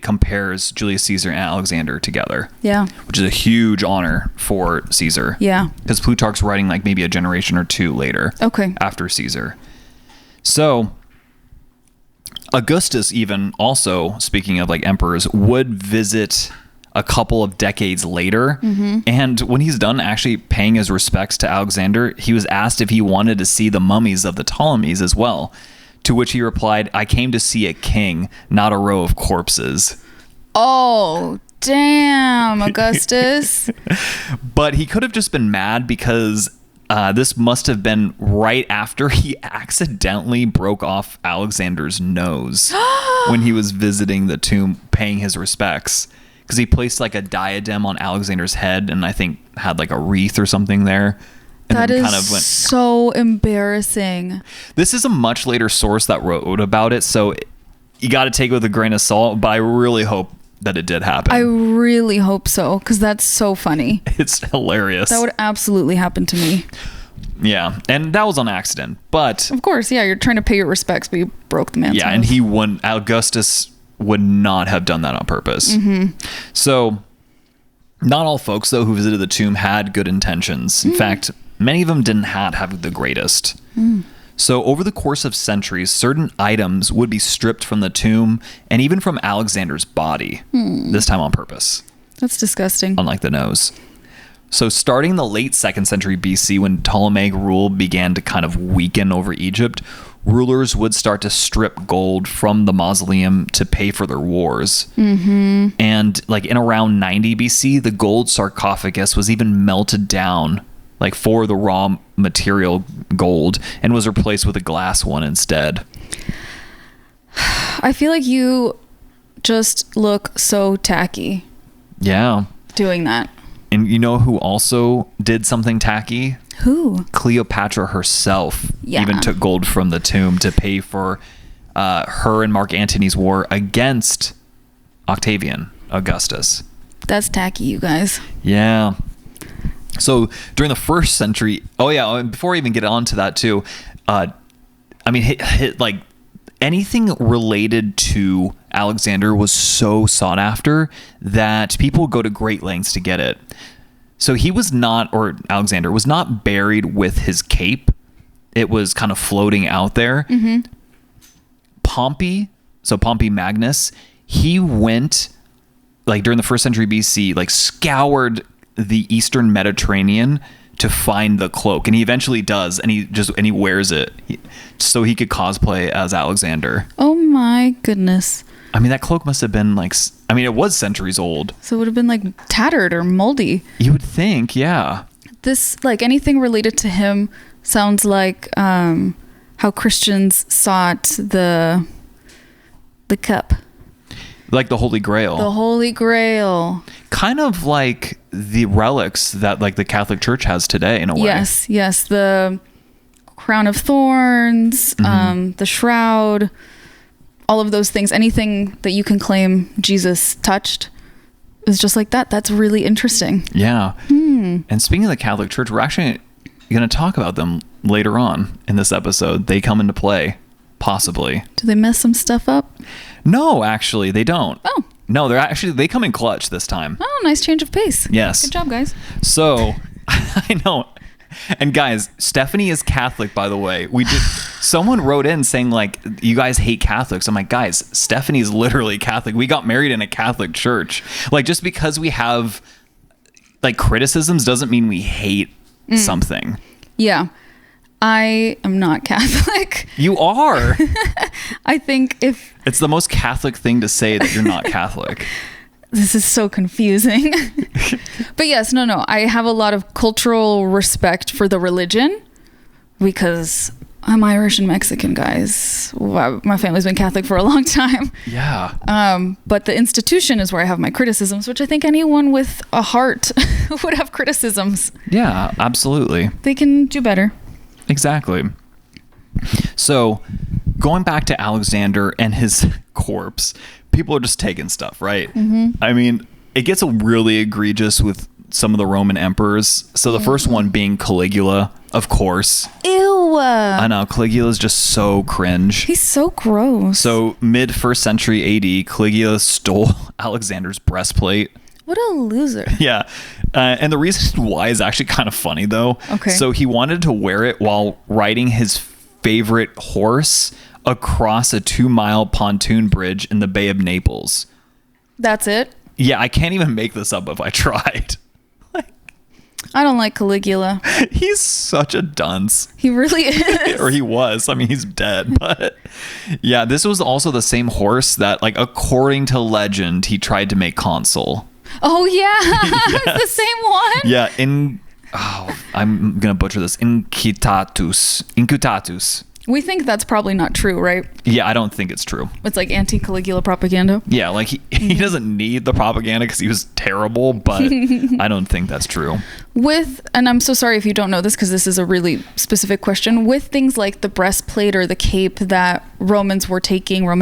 compares Julius Caesar and Alexander together. Yeah. Which is a huge honor for Caesar. Yeah. Because Plutarch's writing maybe a generation or two later. Okay. After Caesar. So Augustus, even also, speaking of emperors, would visit a couple of decades later. Mm-hmm. And when he's done actually paying his respects to Alexander, he was asked if he wanted to see the mummies of the Ptolemies as well. To which he replied, "I came to see a king, not a row of corpses." Oh, damn, Augustus. But he could have just been mad because this must have been right after he accidentally broke off Alexander's nose when he was visiting the tomb, paying his respects. Because he placed a diadem on Alexander's head and I think had a wreath or something there. That is so embarrassing. This is a much later source that wrote about it, so you got to take it with a grain of salt, but I really hope that it did happen. I really hope so, because that's so funny. It's hilarious. That would absolutely happen to me. Yeah, and that was on accident, but... Of course, yeah, you're trying to pay your respects, but you broke the man's nose. And Augustus would not have done that on purpose. Mm-hmm. So, not all folks, though, who visited the tomb had good intentions. In fact, many of them didn't have the greatest. So over the course of centuries, certain items would be stripped from the tomb and even from Alexander's body, this time on purpose. That's disgusting. Unlike the nose. So starting the late 2nd century BC, when Ptolemaic rule began to kind of weaken over Egypt, rulers would start to strip gold from the mausoleum to pay for their wars. Mm-hmm. And in around 90 BC, the gold sarcophagus was even melted down for the raw material gold and was replaced with a glass one instead. I feel like you just look so tacky. Yeah. Doing that. And you know who also did something tacky? Who? Cleopatra herself even took gold from the tomb to pay for her and Mark Antony's war against Octavian, Augustus. That's tacky, you guys. Yeah. So during the 1st century, before I even get on to that too, anything related to Alexander was so sought after that people would go to great lengths to get it. So Alexander was not buried with his cape. It was kind of floating out there. Mm-hmm. Pompey Magnus, he went during the 1st century BC, scoured the Eastern Mediterranean to find the cloak, and he eventually does, and he wears it so he could cosplay as Alexander. Oh my goodness. I mean, that cloak must have been it was centuries old. So it would have been tattered or moldy. You would think, yeah. This anything related to him sounds like how Christians sought the cup. Like the Holy Grail. The Holy Grail. Kind of like the relics that the Catholic Church has today in a way. Yes. The crown of thorns, the shroud, all of those things. Anything that you can claim Jesus touched is just like that. That's really interesting. Yeah. And speaking of the Catholic Church, we're actually going to talk about them later on in this episode. They come into play. Possibly. Do they mess some stuff up? No, actually, they don't. Oh. No, they come in clutch this time. Oh, nice change of pace. Yes. Good job, guys. So, I know. And guys, Stephanie is Catholic, by the way. Someone wrote in saying, like, you guys hate Catholics. I'm like, guys, Stephanie's literally Catholic. We got married in a Catholic church. Like, just because we have, like, criticisms doesn't mean we hate something. Yeah. I am not Catholic. You are. I think it's the most Catholic thing to say that you're not Catholic. This is so confusing. But yes, no. I have a lot of cultural respect for the religion because I'm Irish and Mexican, guys. Wow, my family's been Catholic for a long time. Yeah. But the institution is where I have my criticisms, which I think anyone with a heart would have criticisms. Yeah, absolutely. They can do better. Exactly. So, going back to Alexander and his corpse, people are just taking stuff, right? Mm-hmm. I mean, it gets really egregious with some of the Roman emperors. So the first one being Caligula, of course. Ew. I know, Caligula's just so cringe. He's so gross. So mid 1st century AD, Caligula stole Alexander's breastplate. What a loser. Yeah. And the reason why is actually kind of funny, though. Okay. So he wanted to wear it while riding his favorite horse across a 2-mile pontoon bridge in the Bay of Naples. That's it? Yeah, I can't even make this up if I tried. I don't like Caligula. He's such a dunce. He really is. Or he was. I mean, he's dead. But yeah, this was also the same horse that, like, according to legend, he tried to make consul. Oh, yeah. Yes. It's the same one. Yeah. I'm going to butcher this. Incutatus. We think that's probably not true, right? Yeah, I don't think it's true. It's like anti-Caligula propaganda. Yeah, like he doesn't need the propaganda because he was terrible, but I don't think that's true. And I'm so sorry if you don't know this because this is a really specific question, with things like the breastplate or the cape that Roman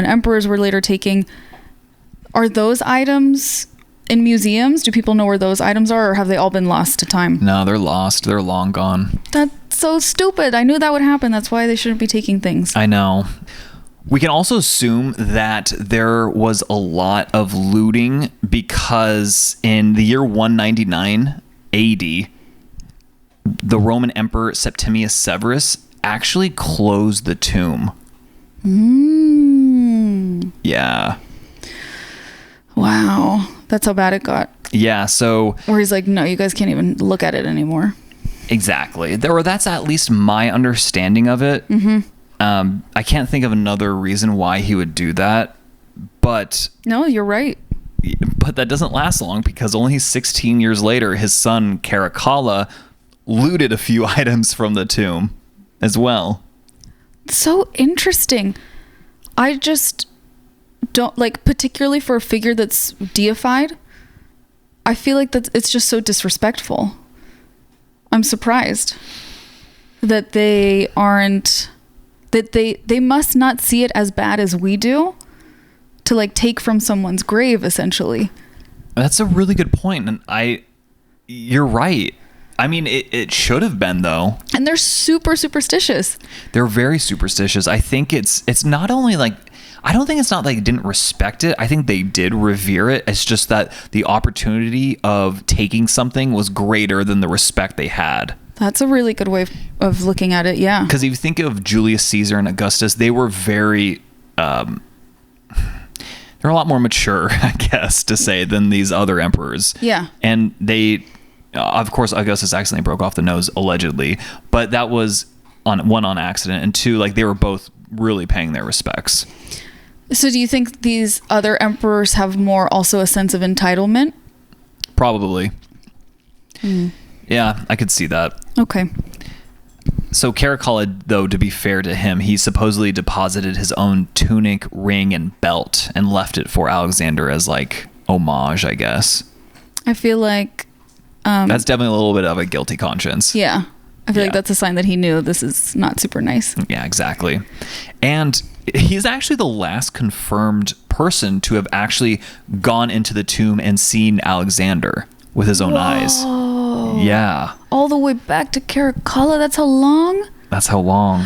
emperors were later taking, are those items in museums? Do people know where those items are, or have they all been lost to time? No, they're lost. They're long gone. That's so stupid. I knew that would happen. That's why they shouldn't be taking things. I know. We can also assume that there was a lot of looting because in the year 199 AD, the Roman Emperor Septimius Severus actually closed the tomb. Yeah. Wow. That's how bad it got. Yeah, so... Where he's like, no, you guys can't even look at it anymore. Exactly. That's at least my understanding of it. Mm-hmm. I can't think of another reason why he would do that, but... No, you're right. But that doesn't last long because only 16 years later, his son, Caracalla, looted a few items from the tomb as well. So interesting. I just... don't like, particularly for a figure that's deified, I feel like it's just so disrespectful. I'm surprised that they must not see it as bad as we do to, like, take from someone's grave, essentially. That's a really good point, and you're right. I mean, it should have been, though. And they're super superstitious. They're very superstitious. I think it's not only like, I don't think it's not like they didn't respect it. I think they did revere it. It's just that the opportunity of taking something was greater than the respect they had. That's a really good way of looking at it, yeah. Because if you think of Julius Caesar and Augustus, they were very... they're a lot more mature, I guess, to say, than these other emperors. Yeah. And they... of course, Augustus accidentally broke off the nose, allegedly. But that was, on accident. And two, like, they were both really paying their respects. So do you think these other emperors have more also a sense of entitlement? Probably. Yeah, I could see that. Okay. So Caracalla, though, to be fair to him, he supposedly deposited his own tunic, ring, and belt and left it for Alexander as, like, homage, I guess. I feel like... that's definitely a little bit of a guilty conscience. Yeah. I feel like that's a sign that he knew this is not super nice. Yeah, exactly. And he's actually the last confirmed person to have actually gone into the tomb and seen Alexander with his own eyes. Yeah. All the way back to Caracalla? That's how long? That's how long.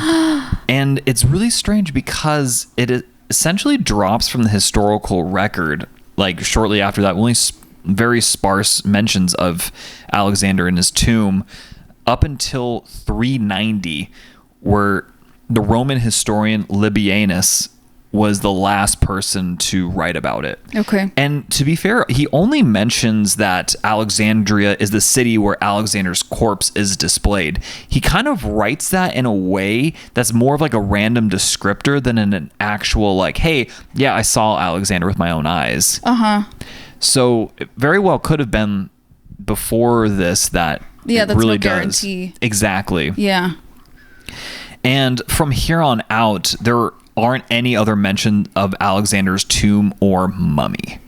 And it's really strange because it essentially drops from the historical record. Like shortly after that, only very sparse mentions of Alexander and his tomb up until 390, where the Roman historian Libianus was the last person to write about it. Okay. And to be fair, he only mentions that Alexandria is the city where Alexander's corpse is displayed. He kind of writes that in a way that's more of like a random descriptor than an actual like, hey, yeah, I saw Alexander with my own eyes. So it very well could have been before this that that's really no guarantee. Exactly. Yeah. And from here on out, there aren't any other mention of Alexander's tomb or mummy.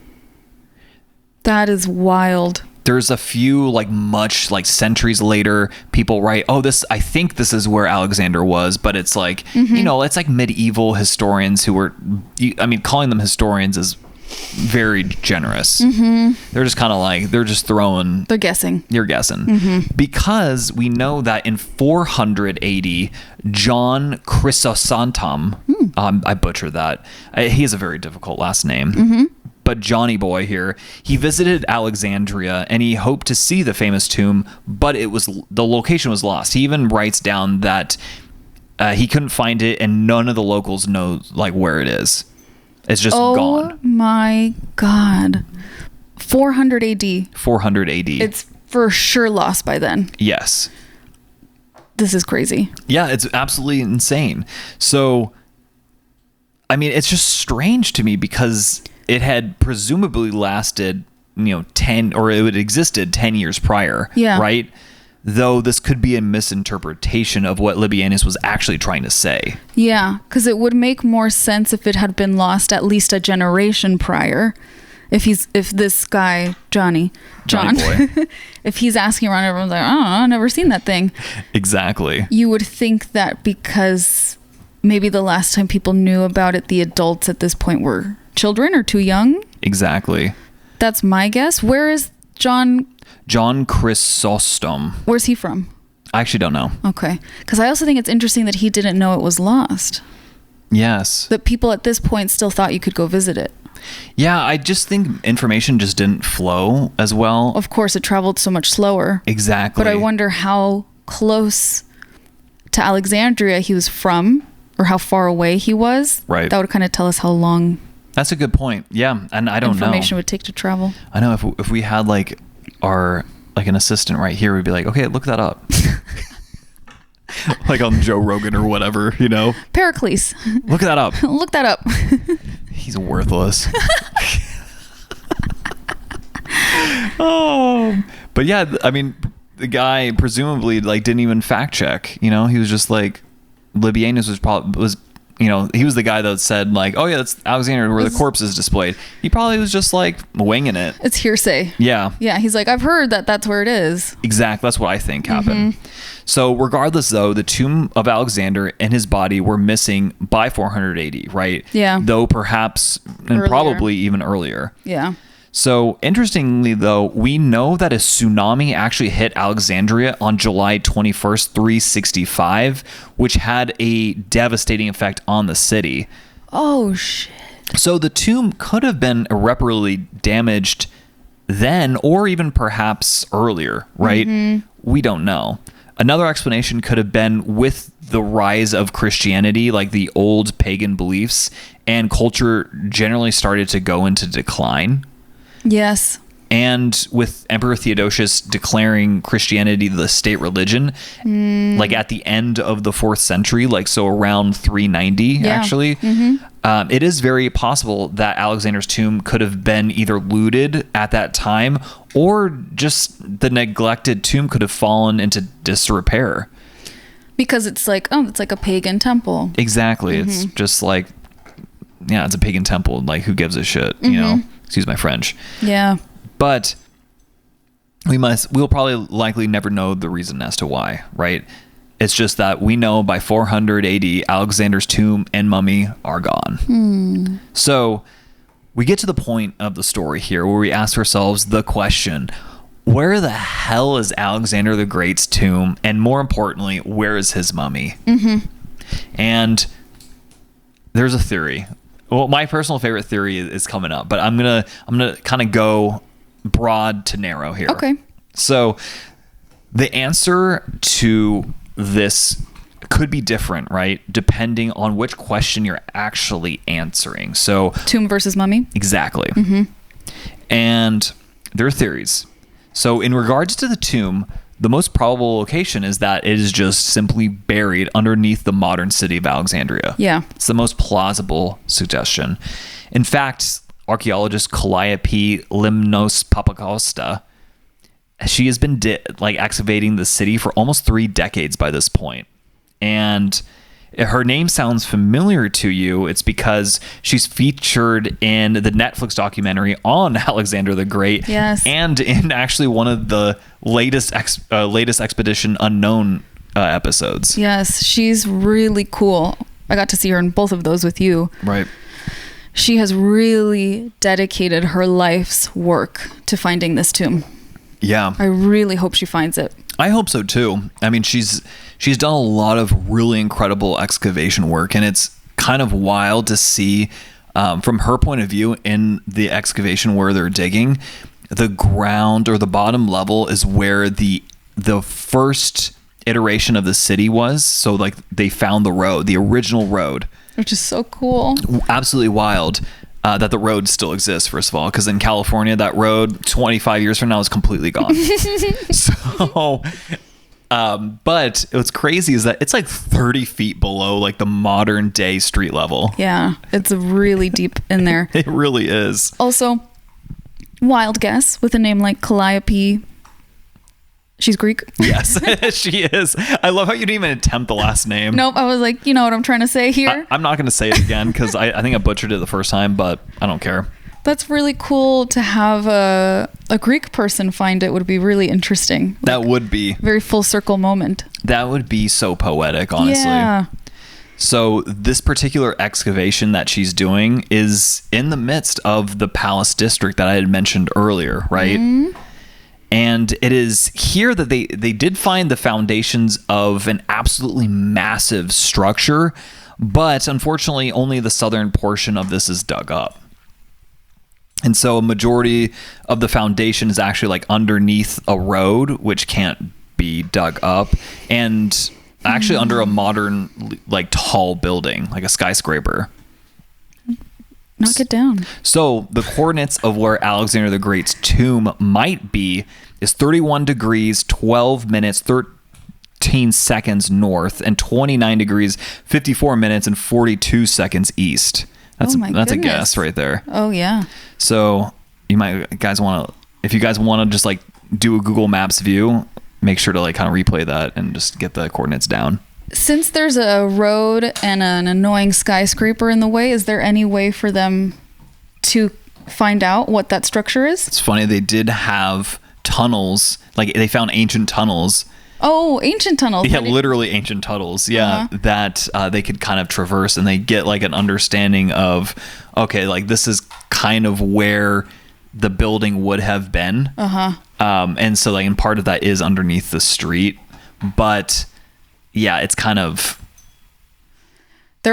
That is wild. There's a few much centuries later, people write, I think this is where Alexander was, but it's like, it's like medieval historians who were, calling them historians is very generous. They're just kind of they're just throwing. They're guessing. You're guessing. Because we know that in 400 AD, John Chrysostom, I butchered that. He has a very difficult last name. But Johnny Boy here, he visited Alexandria and he hoped to see the famous tomb, but the location was lost. He even writes down that he couldn't find it and none of the locals know where it is. It's just gone. Oh my God. 400 AD. 400 AD. It's for sure lost by then. Yes. This is crazy. Yeah, it's absolutely insane. So, it's just strange to me because it had presumably lasted, 10, or it had existed 10 years prior. Yeah. Right? Though this could be a misinterpretation of what Libianus was actually trying to say. Yeah, because it would make more sense if it had been lost at least a generation prior. If this guy, John, boy. if he's asking around, everyone's like, oh, I've never seen that thing. Exactly. You would think that because maybe the last time people knew about it, the adults at this point were children or too young. Exactly. That's my guess. Where is John Chrysostom. Where's he from? I actually don't know. Okay. Because I also think it's interesting that he didn't know it was lost. Yes. That people at this point still thought you could go visit it. Yeah, I just think information just didn't flow as well. Of course, it traveled so much slower. Exactly. But I wonder how close to Alexandria he was from or how far away he was. Right. That would kind of tell us how long. That's a good point. Yeah, and I don't know. Information would take to travel. I know if we had our an assistant right here, we'd be like, okay, look that up. On Joe Rogan or whatever, Pericles. Look that up. Look that up. He's worthless. But yeah, the guy presumably didn't even fact check. He was just Libianus was he was the guy that said oh yeah, that's Alexander where the corpse is displayed. He probably was just winging it. It's hearsay. Yeah. Yeah. He's like, I've heard that that's where it is. Exactly. That's what I think happened. So regardless though, the tomb of Alexander and his body were missing by 400 AD, right? Yeah. Though perhaps and probably even earlier. Yeah. So interestingly though, we know that a tsunami actually hit Alexandria on July 21st, 365, which had a devastating effect on the city. Oh shit. So the tomb could have been irreparably damaged then or even perhaps earlier, right? We don't know. Another explanation could have been with the rise of Christianity, the old pagan beliefs and culture generally started to go into decline. Yes. And with Emperor Theodosius declaring Christianity the state religion, at the end of the 4th century, so around 390, actually, it is very possible that Alexander's tomb could have been either looted at that time or just the neglected tomb could have fallen into disrepair. Because it's it's like a pagan temple. Exactly. It's just it's a pagan temple. Who gives a shit, Excuse my French. Yeah. But we'll probably likely never know the reason as to why, right? It's just that we know by 400 AD, Alexander's tomb and mummy are gone. So we get to the point of the story here where we ask ourselves the question, where the hell is Alexander the Great's tomb? And more importantly, where is his mummy? Mm-hmm. And there's a theory. Well, my personal favorite theory is coming up, but I'm gonna kind of go broad to narrow here. Okay. So the answer to this could be different, right? Depending on which question you're actually answering. So tomb versus mummy? Exactly. Mm-hmm. And there are theories. So in regards to the tomb, the most probable location is that it is just simply buried underneath the modern city of Alexandria. Yeah. It's the most plausible suggestion. In fact, archaeologist Calliope Limnos Papacosta, she has been excavating the city for almost 3 decades by this point. And her name sounds familiar to you. It's because she's featured in the Netflix documentary on Alexander the Great. Yes. And in actually one of the latest Expedition Unknown episodes. Yes, she's really cool. I got to see her in both of those with you. Right. She has really dedicated her life's work to finding this tomb. Yeah. I really hope she finds it. I hope so too. I mean, she's done a lot of really incredible excavation work, and it's kind of wild to see from her point of view in the excavation where they're digging, the ground or the bottom level is where the first iteration of the city was. So like they found the road, the original road, which is so cool. Absolutely wild. That the road still exists, first of all, because in California, that road 25 years from now is completely gone. So, but what's crazy is that it's like 30 feet below like the modern day street level. Yeah, it's really deep in there. It really is. Also, wild guess with a name like Calliope. She's Greek. Yes, she is. I love how you didn't even attempt the last name. Nope. I was like, you know what I'm trying to say here? I'm not going to say it again because I think I butchered it the first time, but I don't care. That's really cool to have a Greek person find it. Would be really interesting. That would be. Very full circle moment. That would be so poetic, honestly. Yeah. So this particular excavation that she's doing is in the midst of the Palace District that I had mentioned earlier, right? Mm-hmm. And it is here that they did find the foundations of an absolutely massive structure, but unfortunately only the southern portion of this is dug up. And so a majority of the foundation is actually like underneath a road, which can't be dug up, and actually under a modern like tall building, like a skyscraper. Knock it down. So the coordinates of where Alexander the Great's tomb might be is 31 degrees, 12 minutes, 13 seconds north, and 29 degrees, 54 minutes, and 42 seconds east. That's a guess right there. Oh, yeah. So you guys want to, if you guys want to just like do a Google Maps view, make sure to like kind of replay that and just get the coordinates down. Since there's a road and an annoying skyscraper in the way, is there any way for them to find out what that structure is? It's funny. They did have tunnels. Like they found ancient tunnels. Oh, ancient tunnels. Yeah, literally ancient tunnels. Yeah, that they could kind of traverse, and they get like an understanding of, okay, like this is kind of where the building would have been. And so like, and part of that is underneath the street, but yeah, it's kind of they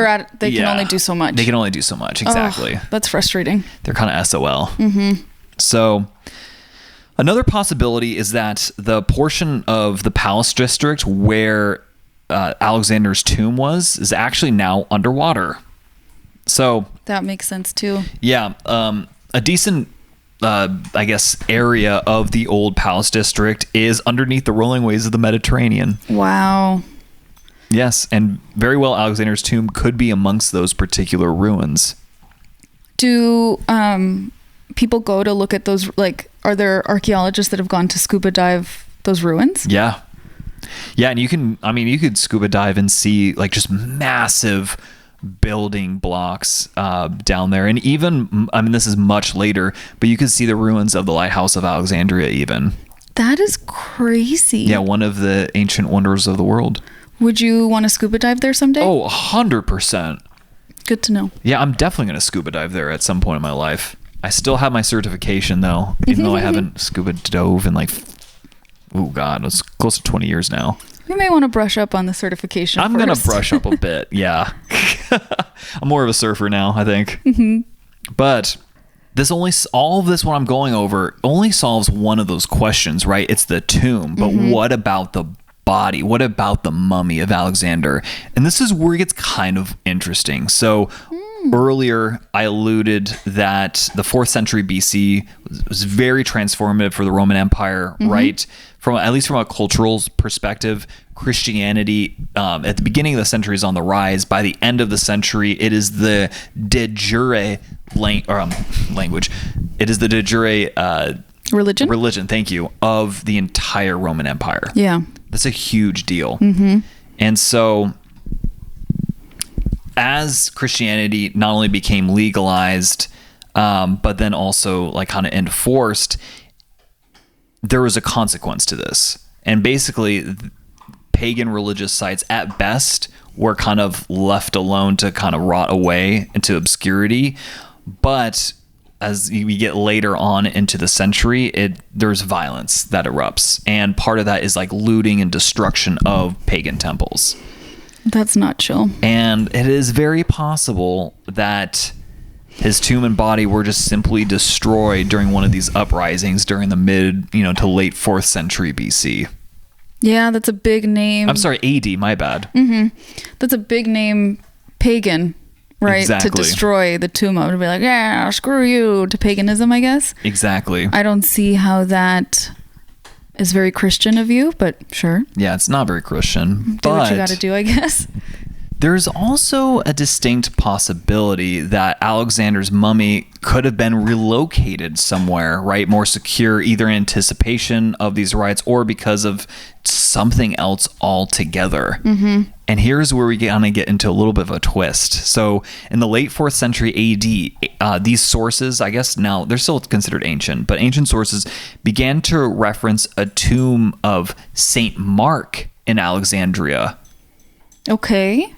can only do so much. They can only do so much, exactly. Oh, that's frustrating. They're kind of SOL. Mm-hmm. So another possibility is that the portion of the Palace District where Alexander's tomb was is actually now underwater. So that makes sense too. Yeah, a decent I guess area of the old Palace District is underneath the rolling waves of the Mediterranean. Wow. Yes, and very well Alexander's tomb could be amongst those particular ruins. Do people go to look at those, like, are there archaeologists that have gone to scuba dive those ruins? Yeah. Yeah, and you could scuba dive and see like just massive building blocks down there, and even this is much later, but you could see the ruins of the lighthouse of Alexandria even. That is crazy. Yeah, one of the ancient wonders of the world. Would you want to scuba dive there someday? Oh, 100%. Good to know. Yeah, I'm definitely going to scuba dive there at some point in my life. I still have my certification though, even though I haven't scuba dove in like, oh God, it's close to 20 years now. You may want to brush up on the certification I'm going to brush up a bit. Yeah. I'm more of a surfer now, I think. But all of this, what I'm going over, only solves one of those questions, right? It's the tomb. But what about the body? What about the mummy of Alexander? And this is where it gets kind of interesting. So earlier, I alluded that the 4th century BC was very transformative for the Roman Empire, right? At least from a cultural perspective, Christianity at the beginning of the century is on the rise. By the end of the century, it is the de jure language. It is the de jure religion. Thank you, of the entire Roman Empire. Yeah, that's a huge deal. And so, as Christianity not only became legalized, but then also like kind of enforced, there was a consequence to this. And basically, pagan religious sites at best were kind of left alone to kind of rot away into obscurity. But as we get later on into the century, there's violence that erupts. And part of that is like looting and destruction of pagan temples. That's not chill. And it is very possible that his tomb and body were just simply destroyed during one of these uprisings during the mid, to late 4th century BC. Yeah, that's a big name. I'm sorry, AD, my bad. That's a big name pagan, right? Exactly. To destroy the tomb of, to be like, yeah, screw you, to paganism, I guess. Exactly. I don't see how that is very Christian of you, but sure. Yeah, it's not very Christian. Do what you got to do, I guess. There's also a distinct possibility that Alexander's mummy could have been relocated somewhere, right? More secure, either in anticipation of these rites or because of something else altogether. And here's where we kind of get into a little bit of a twist. So in the late 4th century AD, these sources, I guess now they're still considered ancient, but ancient sources began to reference a tomb of Saint Mark in Alexandria. Okay.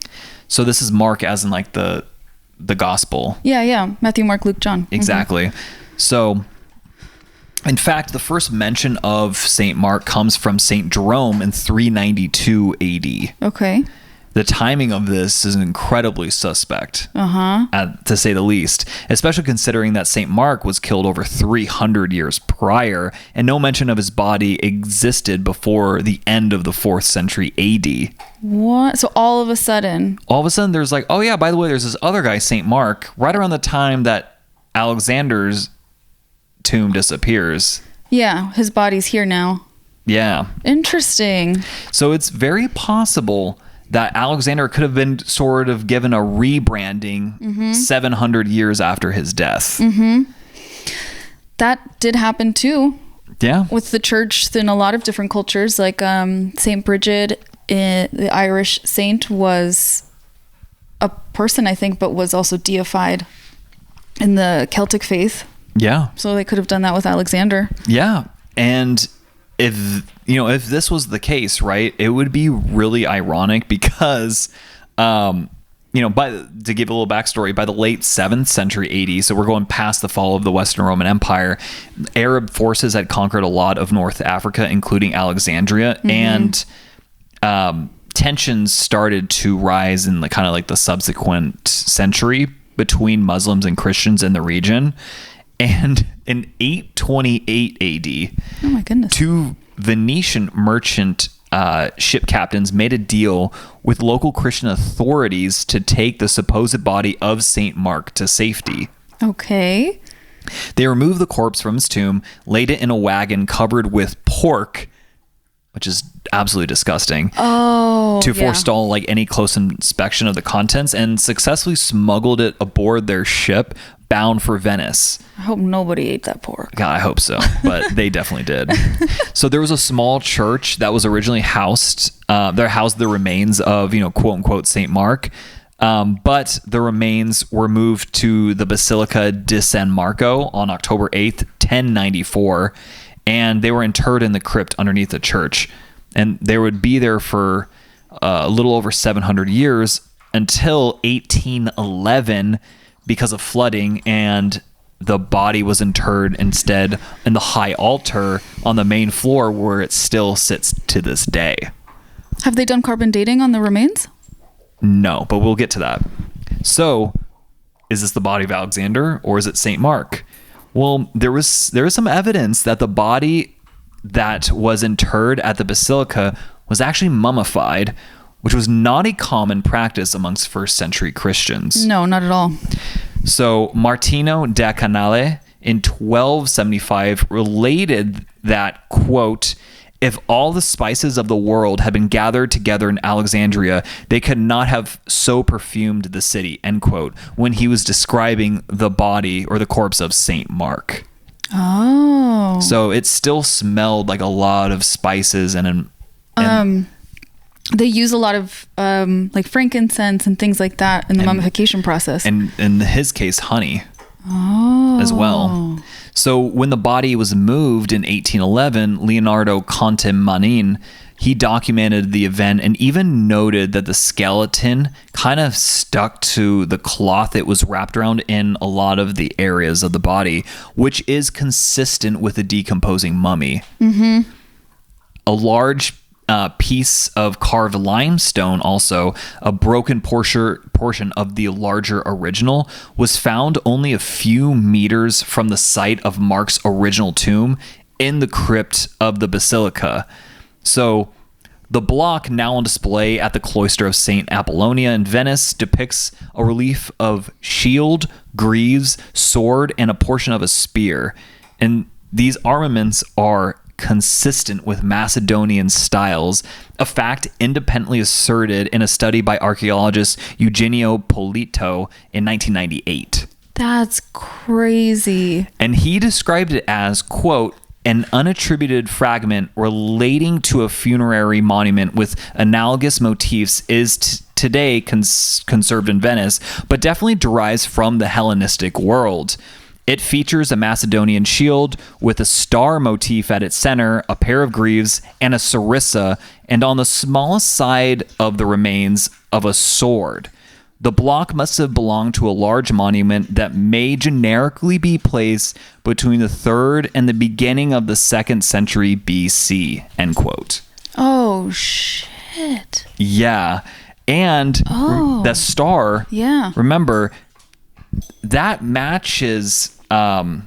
So this is Mark as in like the gospel. Yeah. Matthew, Mark, Luke, John. Exactly. So in fact, the first mention of Saint Mark comes from Saint Jerome in 392 AD. Okay. The timing of this is incredibly suspect, to say the least, especially considering that St. Mark was killed over 300 years prior, and no mention of his body existed before the end of the 4th century AD. What? So all of a sudden, there's like, oh yeah, by the way, there's this other guy, St. Mark, right around the time that Alexander's tomb disappears. Yeah, his body's here now. Yeah. Interesting. So it's very possible that Alexander could have been sort of given a rebranding 700 years after his death. That did happen too. Yeah. With the church in a lot of different cultures, like Saint Bridget, the Irish saint, was a person, I think, but was also deified in the Celtic faith. Yeah. So they could have done that with Alexander. Yeah. And if this was the case, right, it would be really ironic because, to give a little backstory, by the late 7th century AD, so we're going past the fall of the Western Roman Empire, Arab forces had conquered a lot of North Africa, including Alexandria, and tensions started to rise in the kind of like the subsequent century between Muslims and Christians in the region. And in 828 AD, oh my goodness, two Venetian merchant ship captains made a deal with local Christian authorities to take the supposed body of Saint Mark to safety. Okay. They removed the corpse from his tomb, laid it in a wagon covered with pork, which is absolutely disgusting, to forestall like any close inspection of the contents, and successfully smuggled it aboard their ship bound for Venice. I hope nobody ate that pork. God, I hope so, but they definitely did. So there was a small church that was originally housed the remains of, quote unquote, Saint Mark. But the remains were moved to the Basilica di San Marco on October 8th, 1094, and they were interred in the crypt underneath the church. And they would be there for a little over 700 years until 1811 because of flooding, and the body was interred instead in the high altar on the main floor where it still sits to this day. Have they done carbon dating on the remains? No, but we'll get to that. So, is this the body of Alexander or is it St. Mark? Well, there is some evidence that the body that was interred at the basilica was actually mummified, which was not a common practice amongst first century Christians. No, not at all. So Martino da Canale in 1275 related that, quote, if all the spices of the world had been gathered together in Alexandria, they could not have so perfumed the city, end quote, when he was describing the body or the corpse of St. Mark. Oh. So it still smelled like a lot of spices and they use a lot of like frankincense and things like that in the mummification process. And in his case, honey as well. So when the body was moved in 1811, Leonardo Conte-Manin, he documented the event and even noted that the skeleton kind of stuck to the cloth it was wrapped around in a lot of the areas of the body, which is consistent with a decomposing mummy. Mm-hmm. A large piece of carved limestone, also a broken portion of the larger original, was found only a few meters from the site of Mark's original tomb in the crypt of the basilica. So the block now on display at the cloister of St. Apollonia in Venice depicts a relief of shield, greaves, sword, and a portion of a spear. And these armaments are consistent with Macedonian styles, a fact independently asserted in a study by archaeologist Eugenio Polito in 1998. That's crazy. And he described it as, quote, an unattributed fragment relating to a funerary monument with analogous motifs is today conserved in Venice, but definitely derives from the Hellenistic world. It features a Macedonian shield with a star motif at its center, a pair of greaves, and a sarissa, and on the smallest side of the remains of a sword. The block must have belonged to a large monument that may generically be placed between the 3rd and the beginning of the 2nd century BC, end quote. Oh, shit. Yeah. And the star, remember, that matches the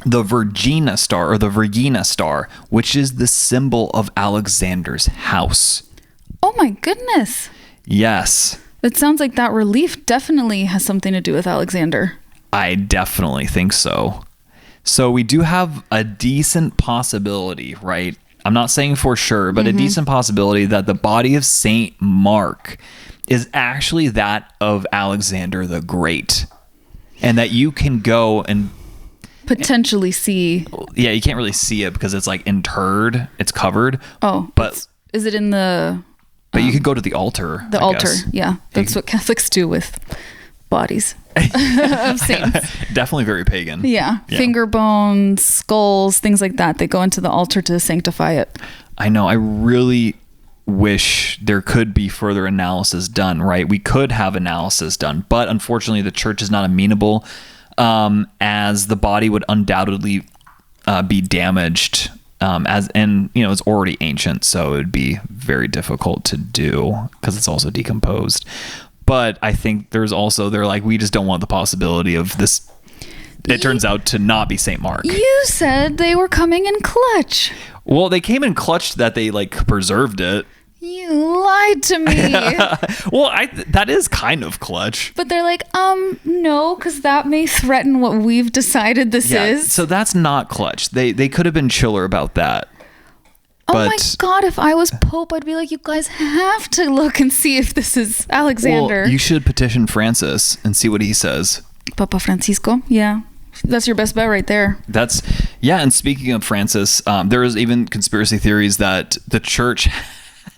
Vergina star, or the Vergina star, which is the symbol of Alexander's house. Oh my goodness. Yes. It sounds like that relief definitely has something to do with Alexander. I definitely think so. So we do have a decent possibility, right? I'm not saying for sure, but a decent possibility that the body of Saint Mark is actually that of Alexander the Great. And that you can go and potentially see. Yeah, you can't really see it because it's like interred. It's covered. Oh, but is it in the... But you could go to the altar. The altar, yeah. That's what Catholics do with bodies of saints. Definitely very pagan. Yeah. Finger bones, skulls, things like that. They go into the altar to sanctify it. I know. I really wish there could be further analysis done, right? We could have analysis done, but unfortunately the church is not amenable, as the body would undoubtedly be damaged, it's already ancient, so it would be very difficult to do because it's also decomposed. But I think they're like, we just don't want the possibility of this. It turns out to not be St. Mark. You said they were coming in clutch. Well, they came in clutch that they like preserved it. You lied to me. Well, that is kind of clutch. But they're like, no, because that may threaten what we've decided this is. So that's not clutch. They could have been chiller about that. Oh my God, if I was Pope, I'd be like, you guys have to look and see if this is Alexander. Well, you should petition Francis and see what he says. Papa Francisco, yeah. That's your best bet right there. And speaking of Francis, there is even conspiracy theories that the church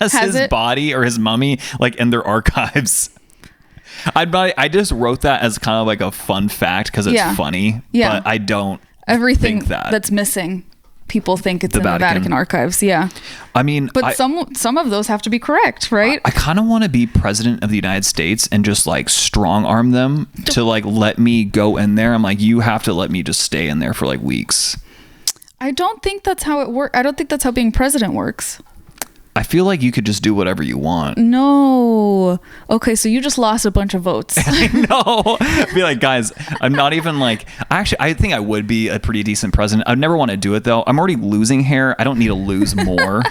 has his body or his mummy like in their archives. I just wrote that as kind of like a fun fact because it's funny, but I don't think that that's missing. people think it's in the Vatican archives. Yeah. I mean, but some of those have to be correct, right? I kind of want to be president of the United States and just like strong arm them to like let me go in there. I'm like, you have to let me just stay in there for like weeks. I don't think that's how it works. I don't think that's how being president works. I feel like you could just do whatever you want. No. Okay, so you just lost a bunch of votes. I know. Be like, guys, I'm not even like... Actually, I think I would be a pretty decent president. I'd never want to do it, though. I'm already losing hair. I don't need to lose more.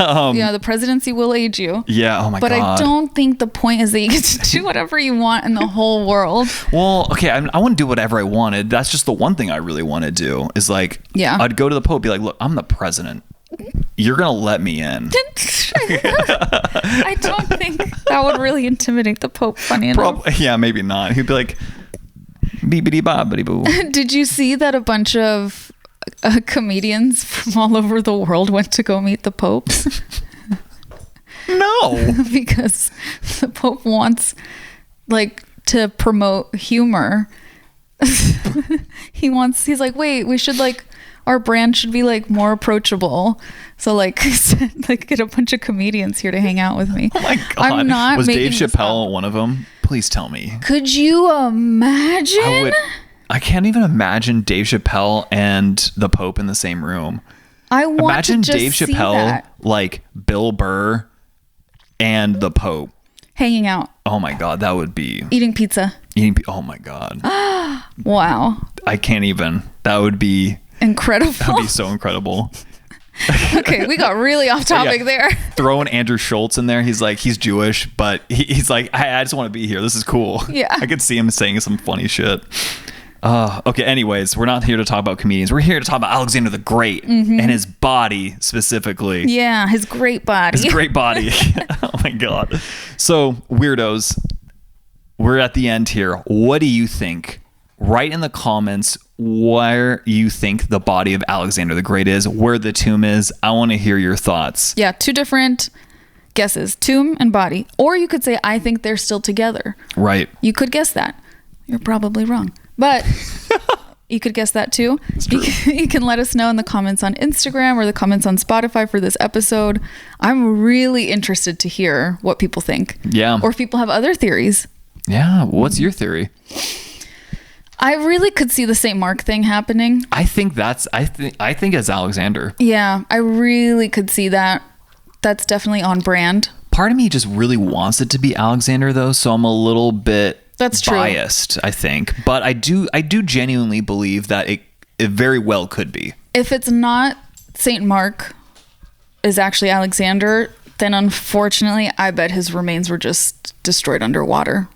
Yeah, the presidency will age you. Yeah, oh my God. But I don't think the point is that you get to do whatever you want in the whole world. Well, okay, I want to do whatever I wanted. That's just the one thing I really want to do is like... Yeah. I'd go to the Pope, be like, look, I'm the president. You're gonna let me in. I don't think that would really intimidate the Pope. Funny enough. Yeah, maybe not. He'd be like, beepity bobbity boo. Did you see that a bunch of comedians from all over the world went to go meet the Pope? No. Because the Pope wants like to promote humor. He's like, wait, we should like, our brand should be like more approachable. So like, get a bunch of comedians here to hang out with me. Oh my God. I'm not Was making Dave Chappelle one of them? Please tell me. Could you imagine? I can't even imagine Dave Chappelle and the Pope in the same room. I want imagine to just Dave see Chappelle, that. like Bill Burr and the Pope. Hanging out. Oh my God, that would be... Eating pizza. Oh my God. Wow. I can't even. That would be... Incredible. That would be so incredible. Okay, we got really off topic there. Throwing Andrew Schultz in there. He's like, he's Jewish, but he's like, I just want to be here. This is cool. Yeah. I could see him saying some funny shit. Okay, anyways, we're not here to talk about comedians. We're here to talk about Alexander the Great and his body specifically. Yeah, his great body. His great body. Oh my God. So, weirdos, we're at the end here. What do you think? Write in the comments where you think the body of Alexander the Great is, where the tomb is. I want to hear your thoughts. Yeah, 2 different guesses, tomb and body. Or you could say, I think they're still together. Right. You could guess that. You're probably wrong. But you could guess that too. You can let us know in the comments on Instagram or the comments on Spotify for this episode. I'm really interested to hear what people think. Yeah. Or if people have other theories. Yeah. What's your theory? I really could see the St. Mark thing happening. I think it's Alexander. Yeah, I really could see that. That's definitely on brand. Part of me just really wants it to be Alexander though, so I'm a little bit biased, I think. But I do genuinely believe that it very well could be. If it's not St. Mark is actually Alexander, then unfortunately I bet his remains were just destroyed underwater.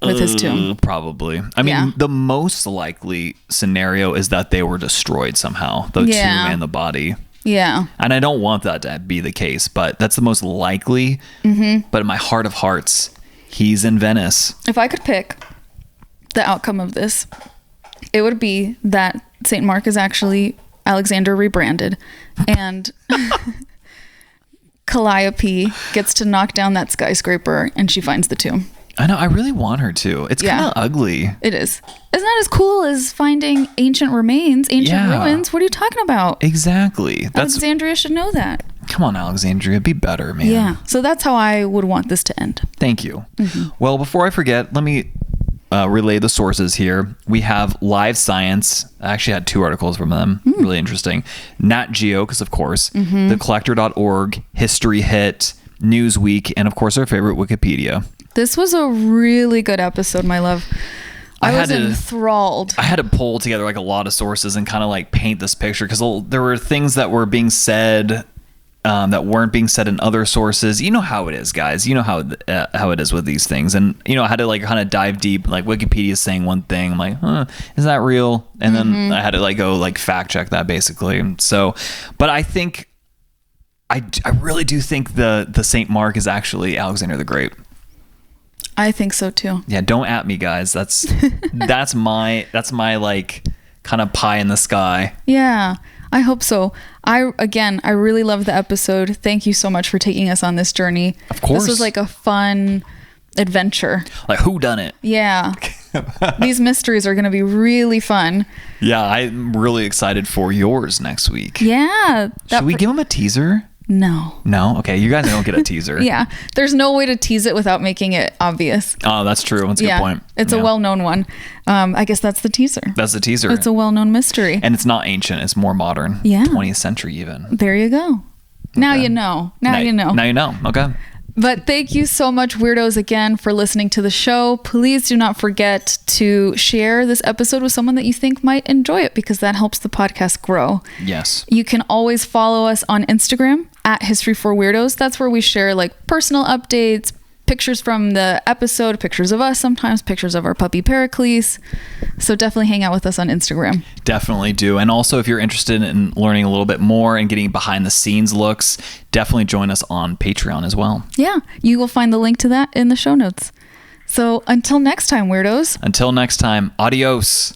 With his tomb. Probably. I mean, the most likely scenario is that they were destroyed somehow, the tomb and the body. Yeah. And I don't want that to be the case, but that's the most likely. Mm-hmm. But in my heart of hearts, he's in Venice. If I could pick the outcome of this, it would be that St. Mark is actually Alexander rebranded. And Calliope gets to knock down that skyscraper and she finds the tomb. I know. I really want her to. It's kind of ugly. It is. It's not as cool as finding ancient remains, ancient ruins. What are you talking about? Exactly. Alexandria should know that. Come on, Alexandria. Be better, man. Yeah. So that's how I would want this to end. Thank you. Mm-hmm. Well, before I forget, let me relay the sources here. We have Live Science. I actually had 2 articles from them. Really interesting. Nat Geo, because of course. TheCollector.org, History Hit, Newsweek, and of course our favorite, Wikipedia. This was a really good episode, my love. I was enthralled. I had to pull together like a lot of sources and kind of like paint this picture because there were things that were being said that weren't being said in other sources. You know how it is, guys. You know how it is with these things. And, you know, I had to like kind of dive deep. Like Wikipedia is saying one thing. I'm like, is that real? And then I had to like go like fact check that basically. So, but I think, I really do think the St. Mark is actually Alexander the Great. I think so too. Yeah, don't at me, guys. That's my like kind of pie in the sky. Yeah, I hope so. I really love the episode. Thank you so much for taking us on this journey. Of course. This was like a fun adventure. Like who done it? Yeah. These mysteries are going to be really fun. Yeah, I'm really excited for yours next week. Yeah. Should we give them a teaser? No. No? Okay, you guys don't get a teaser. Yeah. There's no way to tease it without making it obvious. Oh, that's true. That's a good point. It's a well-known one. I guess that's the teaser. That's the teaser. It's a well-known mystery. And it's not ancient. It's more modern. Yeah. 20th century even. There you go. Now you know. Now you know. Now you know. Okay. But thank you so much, Weirdos, again, for listening to the show. Please do not forget to share this episode with someone that you think might enjoy it, because that helps the podcast grow. Yes. You can always follow us on Instagram at History for Weirdos. That's where we share like personal updates, pictures from the episode, pictures of us, sometimes pictures of our puppy Pericles. So definitely hang out with us on Instagram. Definitely do. And also, if you're interested in learning a little bit more and getting behind the scenes looks, definitely join us on Patreon as well. Yeah, you will find the link to that in the show notes. So until next time, Weirdos. Until next time, adios.